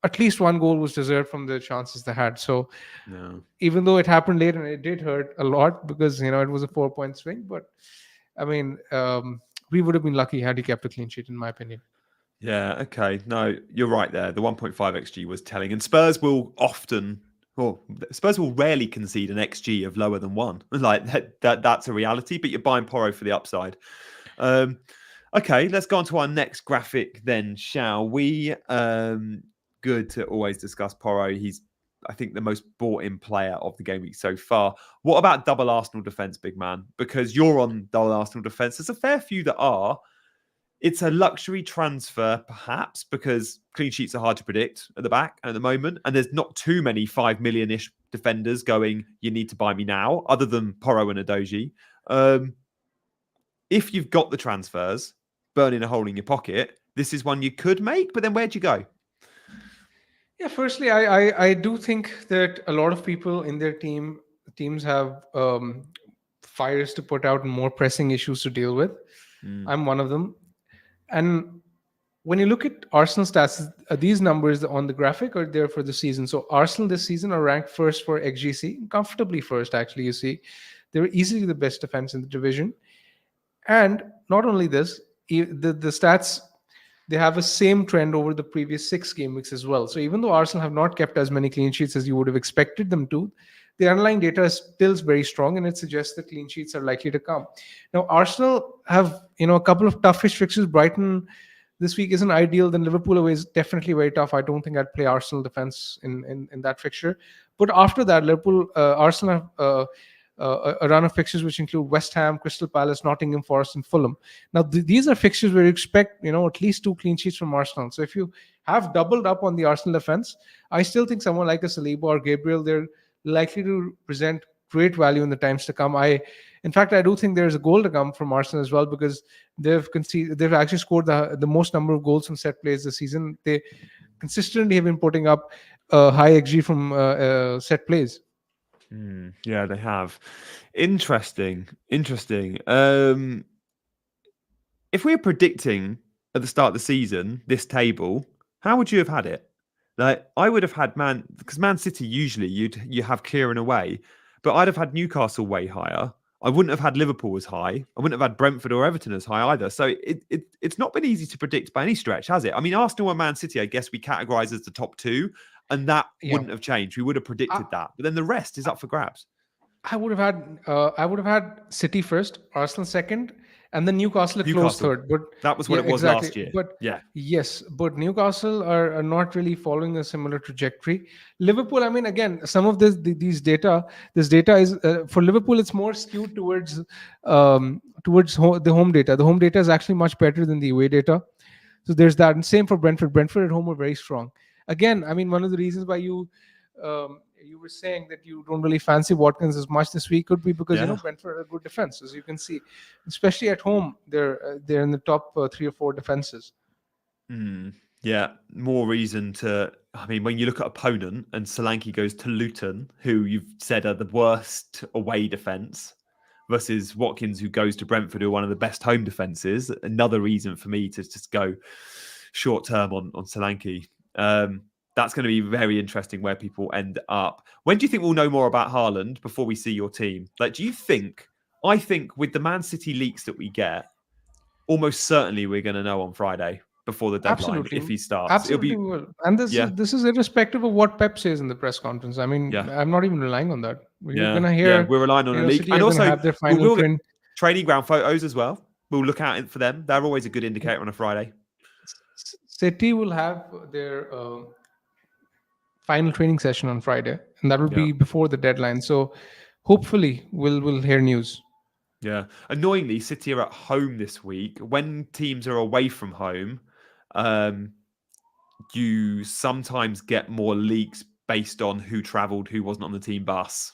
at least one goal was deserved from the chances they had. So
No.
even though it happened late and it did hurt a lot because it was a 4-point swing, but I mean, we would have been lucky had he kept a clean sheet, in my opinion.
Yeah, okay. No, you're right there. The 1.5 XG was telling. And Spurs will rarely concede an XG of lower than 1. Like that's a reality, but you're buying Porro for the upside. Okay, let's go on to our next graphic then, shall we? Good to always discuss Porro. He's, I think, the most bought-in player of the game week so far. What about double Arsenal defence, big man? Because you're on double Arsenal defence. There's a fair few that are. It's a luxury transfer, perhaps, because clean sheets are hard to predict at the back at the moment. And there's not too many 5 million-ish defenders going, you need to buy me now, other than Porro and Adoji. If you've got the transfers, burning a hole in your pocket, this is one you could make, but then where'd you go?
Yeah, firstly, I do think that a lot of people in their teams have fires to put out and more pressing issues to deal with. I'm one of them. And when you look at Arsenal stats, these numbers on the graphic are there for the season. So Arsenal this season are ranked first for XGC, comfortably first, actually, you see. They're easily the best defense in the division. And not only this, the stats, they have a same trend over the previous 6 game weeks as well. So even though Arsenal have not kept as many clean sheets as you would have expected them to, the underlying data is still very strong, and it suggests that clean sheets are likely to come. Now, Arsenal have a couple of toughish fixtures. Brighton this week isn't ideal. Then Liverpool away is definitely very tough. I don't think I'd play Arsenal defense in that fixture. But after that, Arsenal have a run of fixtures which include West Ham, Crystal Palace, Nottingham Forest, and Fulham. Now, these are fixtures where you expect at least 2 clean sheets from Arsenal. So if you have doubled up on the Arsenal defense, I still think someone like a Saliba or Gabriel, they're likely to present great value in the times to come. In fact, I do think there's a goal to come from Arsenal as well, because they've actually scored the most number of goals from set plays this season. They consistently have been putting up high XG from set plays.
Yeah, they have. Interesting. If we were predicting at the start of the season this table, how would you have had it? Like, I would have had because Man City usually you have clearing away, but I'd have had Newcastle way higher. I wouldn't have had Liverpool as high. I wouldn't have had Brentford or Everton as high either. So it's not been easy to predict by any stretch, has it? I mean, Arsenal and Man City, I guess we categorise as the top 2, and that wouldn't have changed. We would have predicted that, but then the rest is up for grabs.
I would have had City first, Arsenal second, and then Newcastle close third. But
that was what it was last year.
But
yeah,
yes, but Newcastle are not really following a similar trajectory. Liverpool, I mean, again, some of this data is for Liverpool, it's more skewed towards the home data. The home data is actually much better than the away data. So there's that, and same for Brentford. Brentford at home are very strong. Again, I mean, one of the reasons why you were saying that you don't really fancy Watkins as much this week, could be because
Yeah.
Brentford are a good defense, as you can see, especially at home. They're in the top 3 or 4 defenses.
Yeah, more reason to. I mean, when you look at opponent and Solanke goes to Luton, who you've said are the worst away defence, versus Watkins, who goes to Brentford, who are one of the best home defences. Another reason for me to just go short term on Solanke. That's going to be very interesting where people end up. When do you think we'll know more about Haaland before we see your team? Like, do you think? I think with the Man City leaks that we get, almost certainly we're going to know on Friday before the deadline
Absolutely,
if he starts. It'll
absolutely
be
we will. And this
yeah,
is this is irrespective of what Pep says in the press conference. I mean,
yeah,
I'm not even relying on that. You're
yeah,
gonna
yeah.
hear,
We're relying on a leak,
City
and
are gonna
also
have their
we
final
will get
train.
training ground photos as well. We'll look out for them. They're always a good indicator on a Friday.
City will have their final training session on Friday, and that will
Yeah.
be before the deadline. So hopefully we'll hear news.
Yeah. Annoyingly, City are at home this week. When teams are away from home, um, you sometimes get more leaks based on who travelled, who wasn't on the team bus.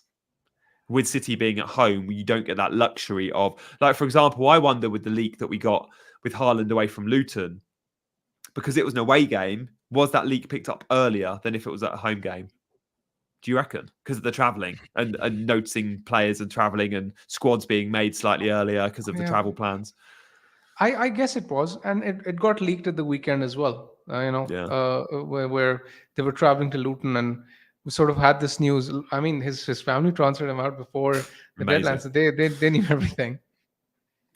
With City being at home, you don't get that luxury of, like, for example, I wonder with the leak that we got with Haaland away from Luton, because it was an away game, was that leak picked up earlier than if it was at a home game? Do you reckon? Because of the travelling and noticing players and travelling and squads being made slightly earlier because of the
Yeah,
travel plans.
I guess it was, and it got leaked at the weekend as well.
Yeah,
Where they were traveling to Luton, and we sort of had this news. I mean, his family transferred him out before the deadline,
amazing.
so they knew everything.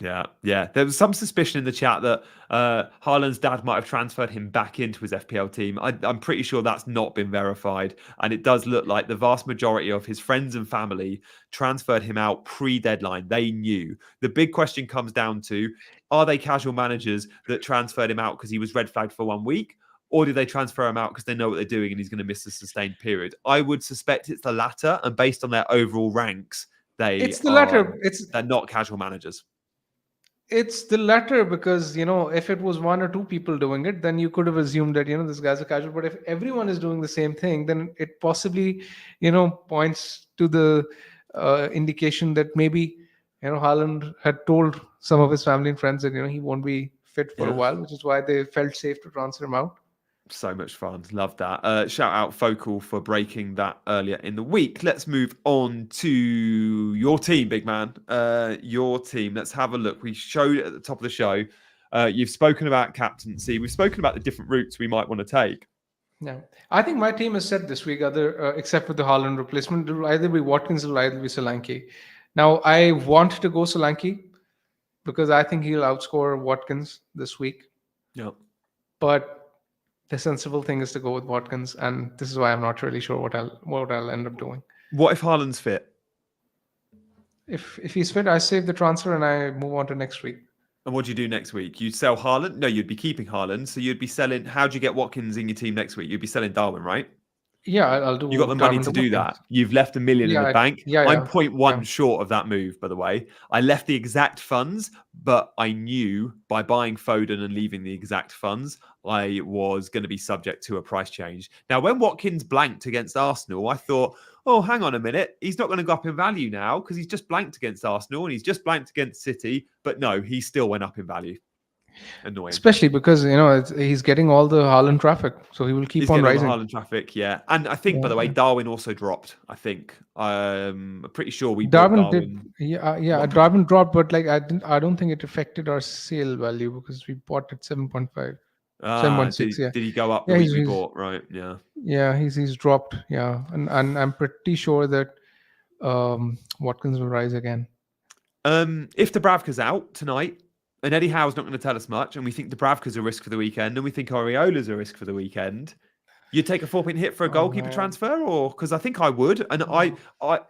Yeah, yeah. There was some suspicion in the chat that Haaland's dad might have transferred him back into his FPL team. I'm pretty sure that's not been verified. And it does look like the vast majority of his friends and family transferred him out pre-deadline. They knew. The big question comes down to, are they casual managers that transferred him out because he was red flagged for 1 week? Or did they transfer him out because they know what they're doing and he's going to miss a sustained period? I would suspect it's the latter. And based on their overall ranks,
It's the latter.
they're not casual managers.
It's the latter because if it was 1 or 2 people doing it, then you could have assumed that this guy's a casual. But if everyone is doing the same thing, then it possibly points to the indication that maybe Haaland had told some of his family and friends that he won't be fit for a
Yeah.
while, which is why they felt safe to transfer him out.
So much fun. Love that. Shout out Focal for breaking that earlier in the week. Let's move on to your team, big man. Your team. Let's have a look. We showed it at the top of the show. You've spoken about captaincy. We've spoken about the different routes we might want to take.
Yeah, I think my team is set this week. Except for the Haaland replacement, it will either be Watkins or either be Solanke. Now I want to go Solanke because I think he'll outscore Watkins this week.
Yeah.
But the sensible thing is to go with Watkins, and this is why I'm not really sure what I'll end up doing.
What if Haaland's fit?
If he's fit, I save the transfer and I move on to next week.
And what do you do next week? You'd sell Haaland? No, you'd be keeping Haaland. So you'd be selling. How'd you get Watkins in your team next week? You'd be selling Darwin, right?
Yeah, I'll do.
You got the money
Darwin
to do
Watkins.
that. You've left $1 million in the bank. I'm 0.1
yeah.
short of that move, by the way. I left the exact funds, but I knew by buying Foden and leaving the exact funds, I was going to be subject to a price change. Now, when Watkins blanked against Arsenal, I thought, oh, hang on a minute. He's not going to go up in value now because he's just blanked against Arsenal and he's just blanked against City. But no, he still went up in value. Annoying.
Especially because he's getting all the Haaland traffic, so he will keep on rising.
All the Haaland traffic, yeah. And I think, by the way, Darwin also dropped. I think I'm pretty sure we
Darwin
bought Darwin.
did. Darwin dropped, but I don't think it affected our sale value because we bought at 7.5, 7.6. Yeah.
Did he go up the week we bought? Right. Yeah.
Yeah, he's dropped. Yeah, and I'm pretty sure that Watkins will rise again.
If Dubravka's out tonight, and Eddie Howe's not going to tell us much, and we think Dubravka's a risk for the weekend, and we think Oriola's a risk for the weekend, you'd take a 4-point hit for a goalkeeper transfer, or because I think I would, and I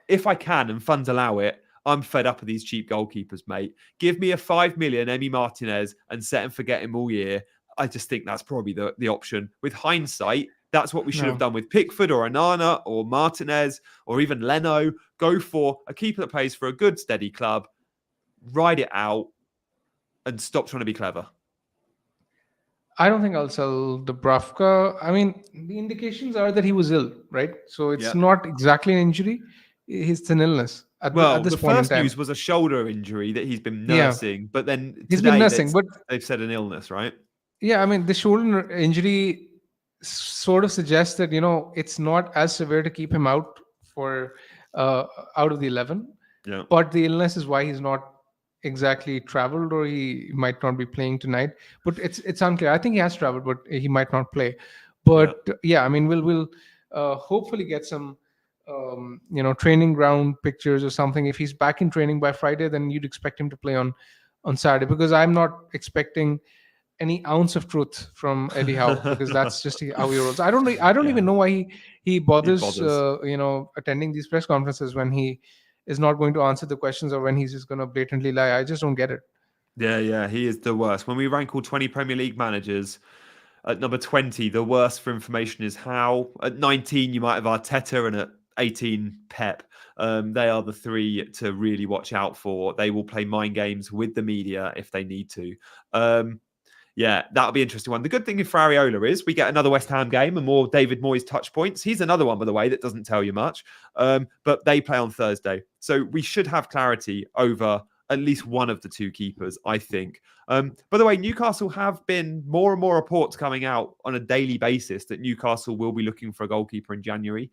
if I can and funds allow it, I'm fed up of these cheap goalkeepers, mate. Give me a 5 million Emi Martinez and set and forget him all year. I just think that's probably the option. With hindsight, that's what we should have done with Pickford or Onana or Martinez or even Leno. Go for a keeper that plays for a good, steady club, ride it out, and stop trying to be clever.
I don't think I'll sell Dubravka. I mean, the indications are that he was ill, right? So it's
Yeah.
not exactly an injury; it's an illness at
Well,
this
the
point in
first
time.
news was a shoulder injury that he's been
Yeah,
nursing, but then
he's been
today
nursing, but
they've said an illness, right?
yeah, I mean, the shoulder injury sort of suggests that it's not as severe to keep him out for uh, out of the 11,
Yeah.
but the illness is why he's not exactly traveled, or he might not be playing tonight. But it's unclear. I think he has traveled, but he might not play.
Yeah.
But yeah, I mean, we'll hopefully get some training ground pictures or something. If he's back in training by Friday, then you'd expect him to play on Saturday, because I'm not expecting any ounce of truth from Eddie Howe, because that's just how he rolls. I don't even
Yeah.
know why he
He
bothers
bothers.
attending these press conferences when he is not going to answer the questions, or when he's just going to blatantly lie. I just don't get it.
Yeah, he is the worst. When we rank all 20 Premier League managers, at number 20, the worst for information is Howe. At 19, you might have Arteta, and at 18, Pep. They are the three to really watch out for. They will play mind games with the media if they need to. Yeah, that'll be an interesting one. The good thing for Areola is we get another West Ham game and more David Moyes touch points. He's another one, by the way, that doesn't tell you much. But they play on Thursday. So we should have clarity over at least one of the two keepers, I think. By the way, Newcastle have been more and more reports coming out on a daily basis that Newcastle will be looking for a goalkeeper in January.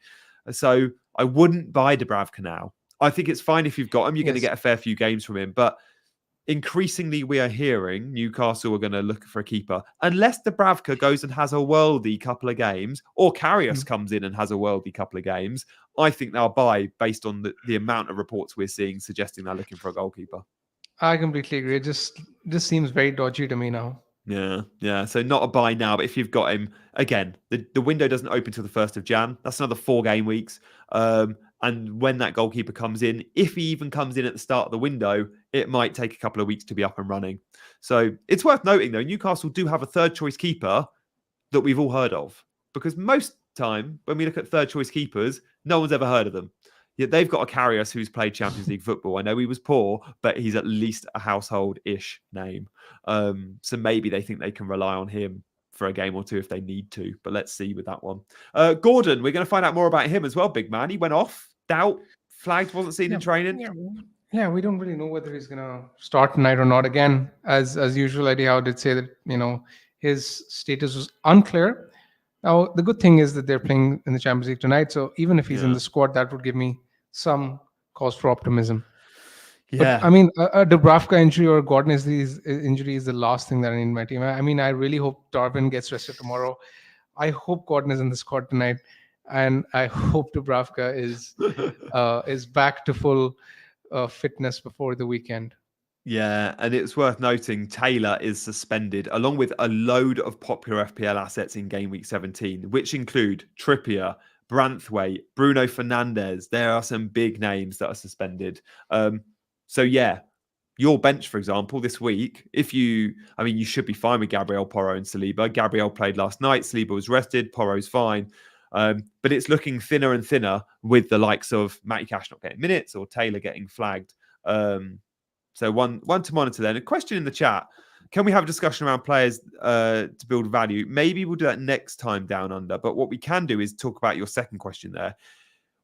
So I wouldn't buy Dubravka now. I think it's fine if you've got him. You're going to
Yes.
get a fair few games from him. But increasingly we are hearing Newcastle are going to look for a keeper. Unless Dubravka goes and has a worldy couple of games, or Karius
Mm.
comes in and has a worldy couple of games, I think they'll buy based on the amount of reports we're seeing suggesting they're looking for a goalkeeper.
I completely agree. It just seems very dodgy to me now.
Yeah. So not a buy now, but if you've got him, again, the window doesn't open till the 1st of Jan. That's another 4 game weeks. And when that goalkeeper comes in, if he even comes in at the start of the window, it might take a couple of weeks to be up and running. So it's worth noting, though, Newcastle do have a third choice keeper that we've all heard of. Because most time, when we look at third choice keepers, no one's ever heard of them. Yet they've got a Karius who's played Champions League football. I know he was poor, but he's at least a household-ish name. So maybe they think they can rely on him for a game or two if they need to. But let's see with that one. Gordon, we're going to find out more about him as well, big man. He went off, doubt, flagged, wasn't seen
Yeah,
in training.
yeah. We don't really know whether he's gonna start tonight or not. Again, as usual, Eddie Howe did say that his status was unclear. Now the good thing is that they're playing in the Champions League tonight, so even if he's in
Yeah.
the squad, that would give me some cause for optimism. But
Yeah.
I mean, a Dubravka injury or Gordon injury is the last thing that I need in my team. I mean, I really hope Darwin gets rested tomorrow. I hope Gordon is in the squad tonight, and I hope Dubravka is back to full fitness before the weekend.
Yeah, and it's worth noting Taylor is suspended along with a load of popular FPL assets in game week 17, which include Trippier, Branthwaite, Bruno Fernandes. There are some big names that are suspended. So yeah, your bench, for example, this week, you should be fine with Gabriel, Porro, and Saliba. Gabriel played last night. Saliba was rested. Porro's fine. But it's looking thinner and thinner with the likes of Matty Cash not getting minutes or Taylor getting flagged. So one to monitor then. A question in the chat. Can we have a discussion around players to build value? Maybe we'll do that next time down under. But what we can do is talk about your second question there.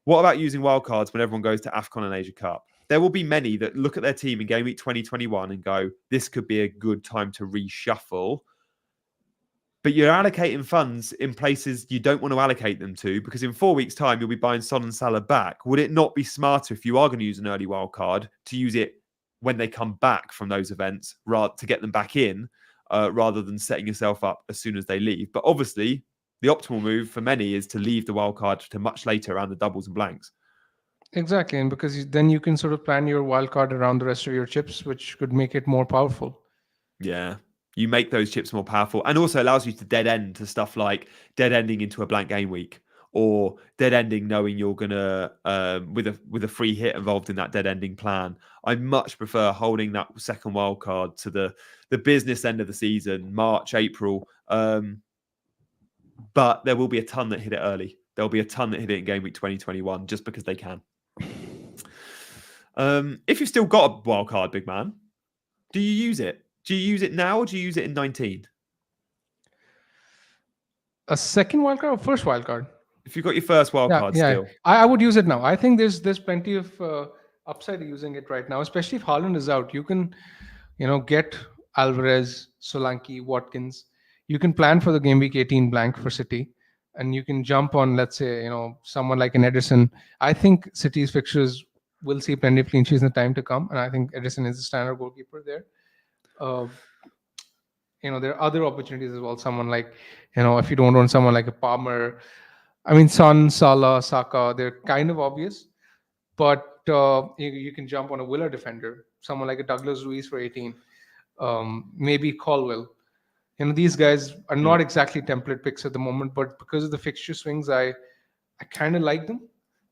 What about using wildcards when everyone goes to AFCON and Asia Cup? There will be many that look at their team in game week 2021 and go, this could be a good time to reshuffle. But you're allocating funds in places you don't want to allocate them to, because in 4 weeks' time, you'll be buying Son and Salah back. Would it not be smarter if you are going to use an early wildcard to use it when they come back from those events, to get them back in, rather than setting yourself up as soon as they leave? But obviously, the optimal move for many is to leave the wildcard to much later around the doubles and blanks.
Exactly, and because then you can sort of plan your wild card around the rest of your chips, which could make it more powerful.
Yeah. You make those chips more powerful, and also allows you to dead end to stuff like dead ending into a blank game week, or dead ending knowing you're gonna with a free hit involved in that dead ending plan. I much prefer holding that second wild card to the business end of the season, March, April. But there will be a ton that hit it early. There'll be a ton that hit it in game week 2021 just because they can. If you've still got a wild card, big man, do you use it? Do you use it now or do you use it in 19?
A second wildcard or first wildcard?
If you've got your first wild
Yeah,
card
yeah.
still.
I would use it now. I think there's plenty of upside to using it right now, especially if Haaland is out. You can, get Alvarez, Solanke, Watkins. You can plan for the game week 18 blank for City, and you can jump on, let's say, someone like an Edison. I think City's fixtures will see plenty of clean sheets in the time to come, and I think Edison is the standard goalkeeper there. Uh, there are other opportunities as well. Someone like, if you don't want someone like a Palmer, I mean, Son, Salah, Saka, they're kind of obvious, but you can jump on a Villa defender, someone like a Douglas Luiz for 18, maybe Colwell. These guys are
Yeah.
not exactly template picks at the moment, but because of the fixture swings, I kind of like them.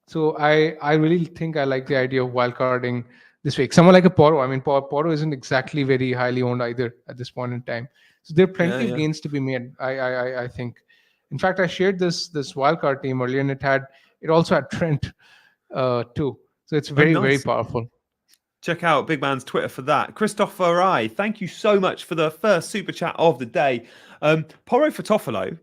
So I really think I like the idea of wildcarding this week. Someone like a Porro. I mean, Porro isn't exactly very highly owned either at this point in time. So there are
Yeah,
plenty of
yeah.
gains to be made. I think. In fact, I shared this wildcard team earlier, and it also had Trent too. So it's
Oh,
very, very
nice.
powerful.
Check out Big Man's Twitter for that. Christopher I, thank you so much for the first super chat of the day. Porro for Toffolo.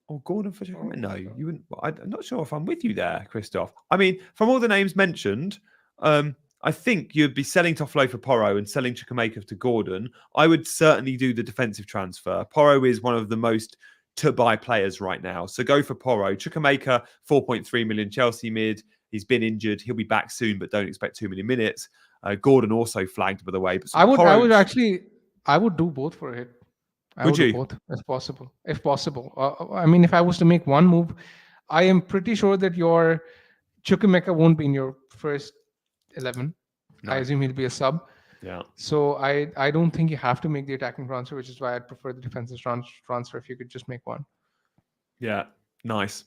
Or Gordon for Chukwuemeka? No, you wouldn't. I'm not sure if I'm with you there, Christoph. I mean, from all the names mentioned, I think you'd be selling Toffolo for Porro and selling Chukwuemeka to Gordon. I would certainly do the defensive transfer. Porro is one of the most to buy players right now. So go for Porro. Chukwuemeka, 4.3 million Chelsea mid. He's been injured. He'll be back soon, but don't expect too many minutes. Gordon also flagged, by the way. But
I would do both for a hit. I
Would
would do
you?
both if possible. If possible, I mean, if I was to make one move, I am pretty sure that your Chukwuemeka won't be in your first 11.
No.
I assume he'll be a sub.
Yeah.
So I don't think you have to make the attacking transfer, which is why I'd prefer the defensive transfer if you could just make one.
Yeah. Nice.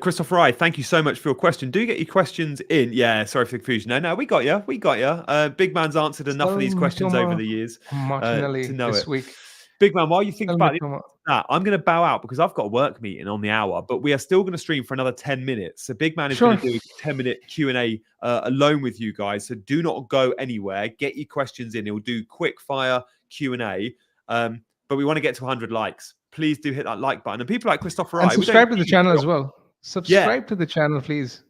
Christopher I, thank you so much for your question. Do get your questions in. Yeah, sorry for the confusion. No, we got you. We got you. Big Man's answered enough of these questions over the years to know
this
it.
week.
Big Man, while you think about it,
Mitoma.
I'm going to bow out because I've got a work meeting on the hour, but we are still going to stream for another 10 minutes. So Big Man is going to do a 10-minute Q&A alone with you guys. So do not go anywhere. Get your questions in. He'll do quick fire Q&A. But we want to get to 100 likes. Please do hit that like button. And people like Christopher
And subscribe to the channel as well. Subscribe to the channel, please.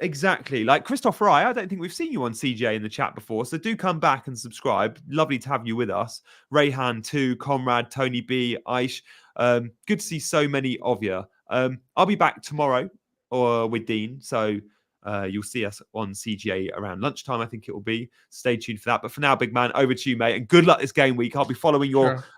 Exactly. Like Christopher I don't think we've seen you on CJ in the chat before. So do come back and subscribe. Lovely to have you with us. Rayhan too, Conrad, Tony B, Aish. Good to see so many of you. I'll be back tomorrow or with Dean. So you'll see us on CGA around lunchtime, I think it will be. Stay tuned for that. But for now, Big Man, over to you, mate. And good luck this game week. I'll be following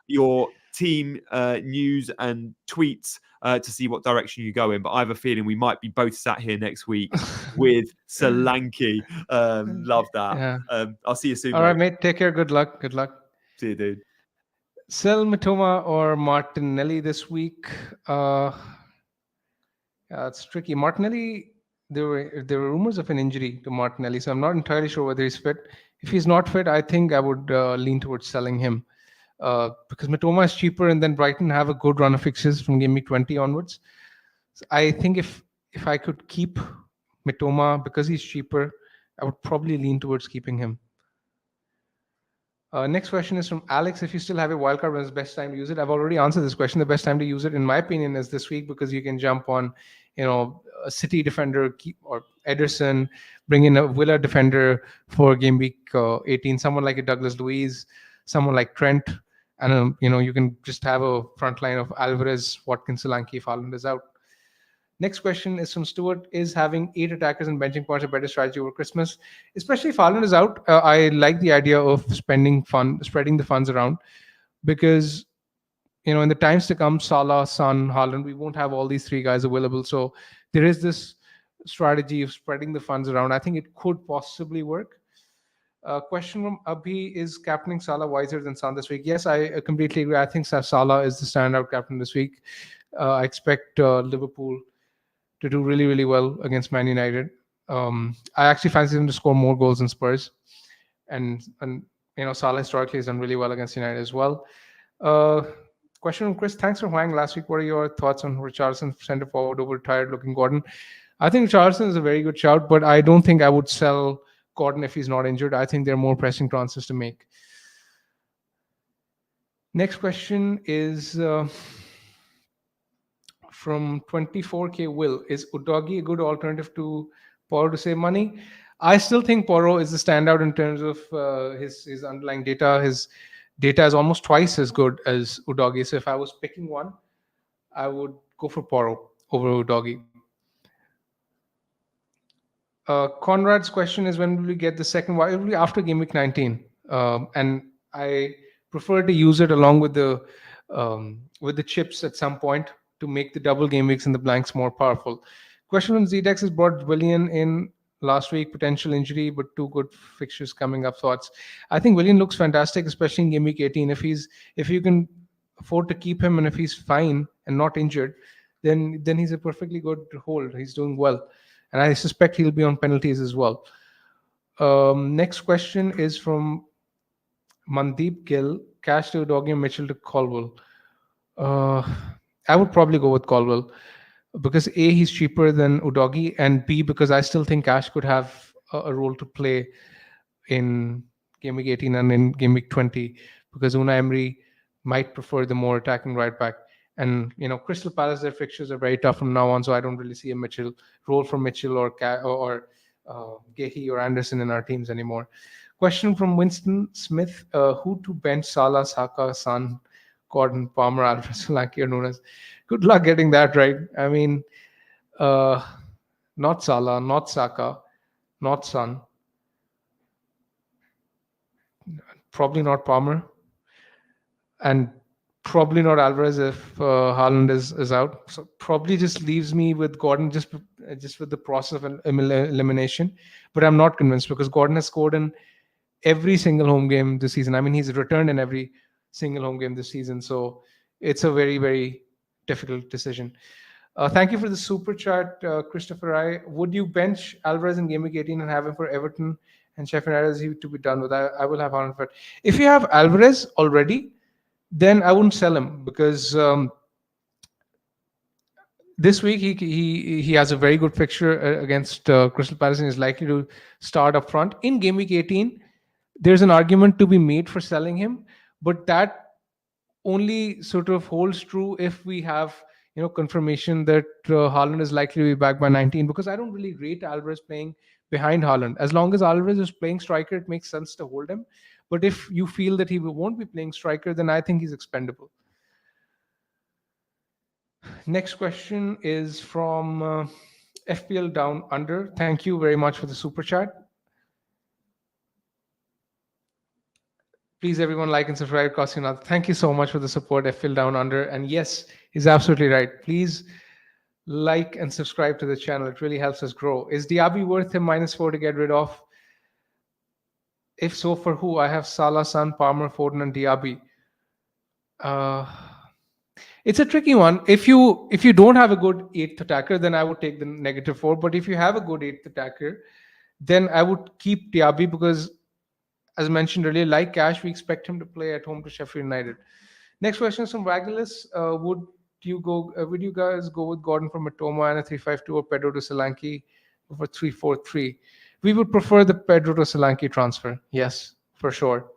your team news and tweets to see what direction you go in. But I have a feeling we might be both sat here next week with Solanke. Love that.
Yeah.
I'll see you soon.
All right, mate. Take care. Good luck. Good luck.
See you, dude.
Sell Mitoma or Martinelli this week. It's tricky. Martinelli, there were rumors of an injury to Martinelli, so I'm not entirely sure whether he's fit. If he's not fit, I think I would lean towards selling him. Because Mitoma is cheaper, and then Brighton have a good run of fixtures from game week 20 onwards. So I think if I could keep Mitoma because he's cheaper, I would probably lean towards keeping him. Next question is from Alex. If you still have a wildcard, when is the best time to use it? I've already answered this question. The best time to use it, in my opinion, is this week because you can jump on, a City defender or Ederson, bring in a Villa defender for game week 18, someone like a Douglas Luiz, someone like Trent. And, you can just have a front line of Alvarez, Watkins, Solanke if Haaland is out. Next question is from Stuart. Is having 8 attackers and benching points a better strategy over Christmas? Especially if Haaland is out, I like the idea of spreading the funds around because, in the times to come, Salah, Son, Haaland, we won't have all these 3 guys available. So there is this strategy of spreading the funds around. I think it could possibly work. Question from Abhi, is captaining Salah wiser than Son this week? Yes, I completely agree. I think Salah is the standout captain this week. I expect Liverpool to do really, really well against Man United. I actually fancy them to score more goals than Spurs. And Salah historically has done really well against United as well. Question from Chris. Thanks for Huang last week. What are your thoughts on Richarlison centre forward over tired-looking Gordon? I think Richarlison is a very good shout, but I don't think I would sell Gordon if he's not injured. I think there are more pressing transfers to make. Next question is from 24K Will, is Udogi a good alternative to Porro to save money? I still think Porro is the standout in terms of his underlying data. His data is almost twice as good as Udogi. So if I was picking one, I would go for Porro over Udogi. Conrad's question is, when will we get the second? Why will be after game week 19? And I prefer to use it along with the chips at some point to make the double game weeks and the blanks more powerful. Question from Zdex has brought Willian in last week, potential injury, but two good fixtures coming up. Thoughts? I think Willian looks fantastic, especially in game week 18. If you can afford to keep him and if he's fine and not injured, then he's a perfectly good hold. He's doing well, and I suspect he'll be on penalties as well. Next question is from Mandeep Gill. Cash to Doggy and Mitchell to Colwell. I would probably go with Colwell because A, he's cheaper than Udogi, and B, because I still think Cash could have a role to play in game week 18 and in game week 20 because Unai Emery might prefer the more attacking right back. And Crystal Palace, their fixtures are very tough from now on, so I don't really see a Mitchell role for Mitchell or Gehi or Anderson in our teams anymore. Question from Winston Smith: who to bench? Salah, Saka, Son, Gordon, Palmer, Alvarez, Solanke, or Nunes? Good luck getting that right. I mean, not Salah, not Saka, not Son, probably not Palmer, and probably not Alvarez if Haaland is out. So probably just leaves me with Gordon just with the process of elimination. But I'm not convinced because Gordon has scored in every single home game this season. I mean, he's returned in every single home game this season. So it's a very, very difficult decision. Thank you for the super chat, Christopher I. Would you bench Alvarez in game week 18 and have him for Everton and Sheffield United to be done with? I will have Haaland for it. If you have Alvarez already, then I wouldn't sell him because this week he has a very good fixture against Crystal Palace and is likely to start up front. In game week 18, there's an argument to be made for selling him, but that only sort of holds true if we have confirmation that Haaland is likely to be back by 19, because I don't really rate Alvarez playing behind Haaland. As long as Alvarez is playing striker, it makes sense to hold him. But if you feel that he won't be playing striker, then I think he's expendable. Next question is from FPL Down Under. Thank you very much for the super chat. Please, everyone, like and subscribe. Thank you so much for the support, FPL Down Under. And yes, he's absolutely right. Please like and subscribe to the channel. It really helps us grow. Is Diaby worth him -4 to get rid of? If so, for who? I have Salah, Son, Palmer, Foden, and Diaby. It's a tricky one. If you don't have a good 8th attacker, then I would take the -4. But if you have a good 8th attacker, then I would keep Diaby because, as mentioned earlier, like Cash, we expect him to play at home to Sheffield United. Next question is from Wagnerless. Would you guys go with Gordon for Matoma and a 3-5-2 or Pedro to Solanke for 3-4-3? We would prefer the Pedro to Solanke transfer. Yes, for sure.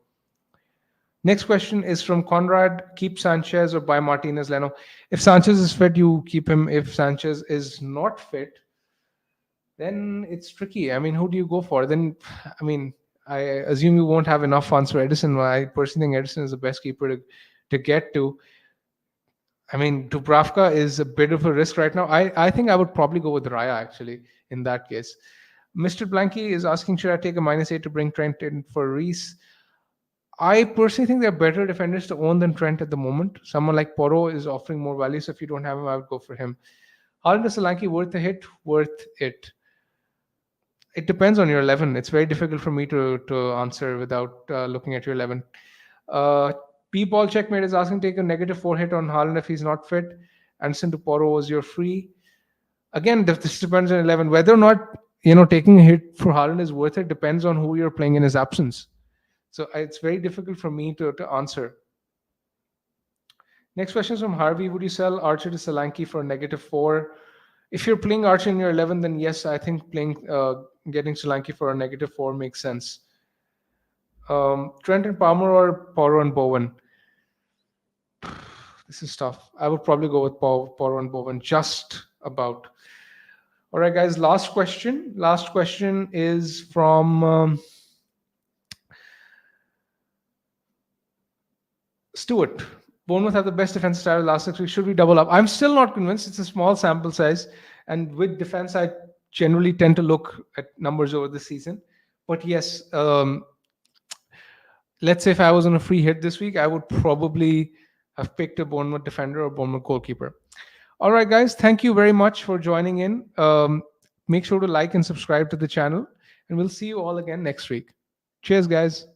Next question is from Conrad. Keep Sanchez or buy Martinez Leno? If Sanchez is fit, you keep him. If Sanchez is not fit, then it's tricky. I mean, who do you go for? Then, I mean, I assume you won't have enough funds for Edison. I personally think Edison is the best keeper to get to. I mean, Dubravka is a bit of a risk right now. I think I would probably go with Raya, actually, in that case. Mr. Blanky is asking, should I take a -8 to bring Trent in for Reese? I personally think they're better defenders to own than Trent at the moment. Someone like Porro is offering more value, so if you don't have him, I would go for him. Haaland to Solanke, worth a hit? Worth it. It depends on your 11. It's very difficult for me to answer without looking at your 11. P-Ball Checkmate is asking, take a -4 hit on Haaland if he's not fit. Anderson to Porro was your free. Again, this depends on 11. Whether or not taking a hit for Haaland is worth it depends on who you're playing in his absence. So it's very difficult for me to answer. Next question is from Harvey. Would you sell Archer to Solanke for a -4? If you're playing Archer in your 11, then yes, I think getting Solanke for a -4 makes sense. Trent and Palmer or Porro and Bowen? This is tough. I would probably go with Porro and Bowen just about. All right, guys. Last question. Last question is from Stuart. Bournemouth have the best defense style last 6 weeks. Should we double up? I'm still not convinced. It's a small sample size, and with defense, I generally tend to look at numbers over the season. But yes, let's say if I was on a free hit this week, I would probably have picked a Bournemouth defender or Bournemouth goalkeeper. All right, guys. Thank you very much for joining in. Make sure to like and subscribe to the channel, and we'll see you all again next week. Cheers, guys.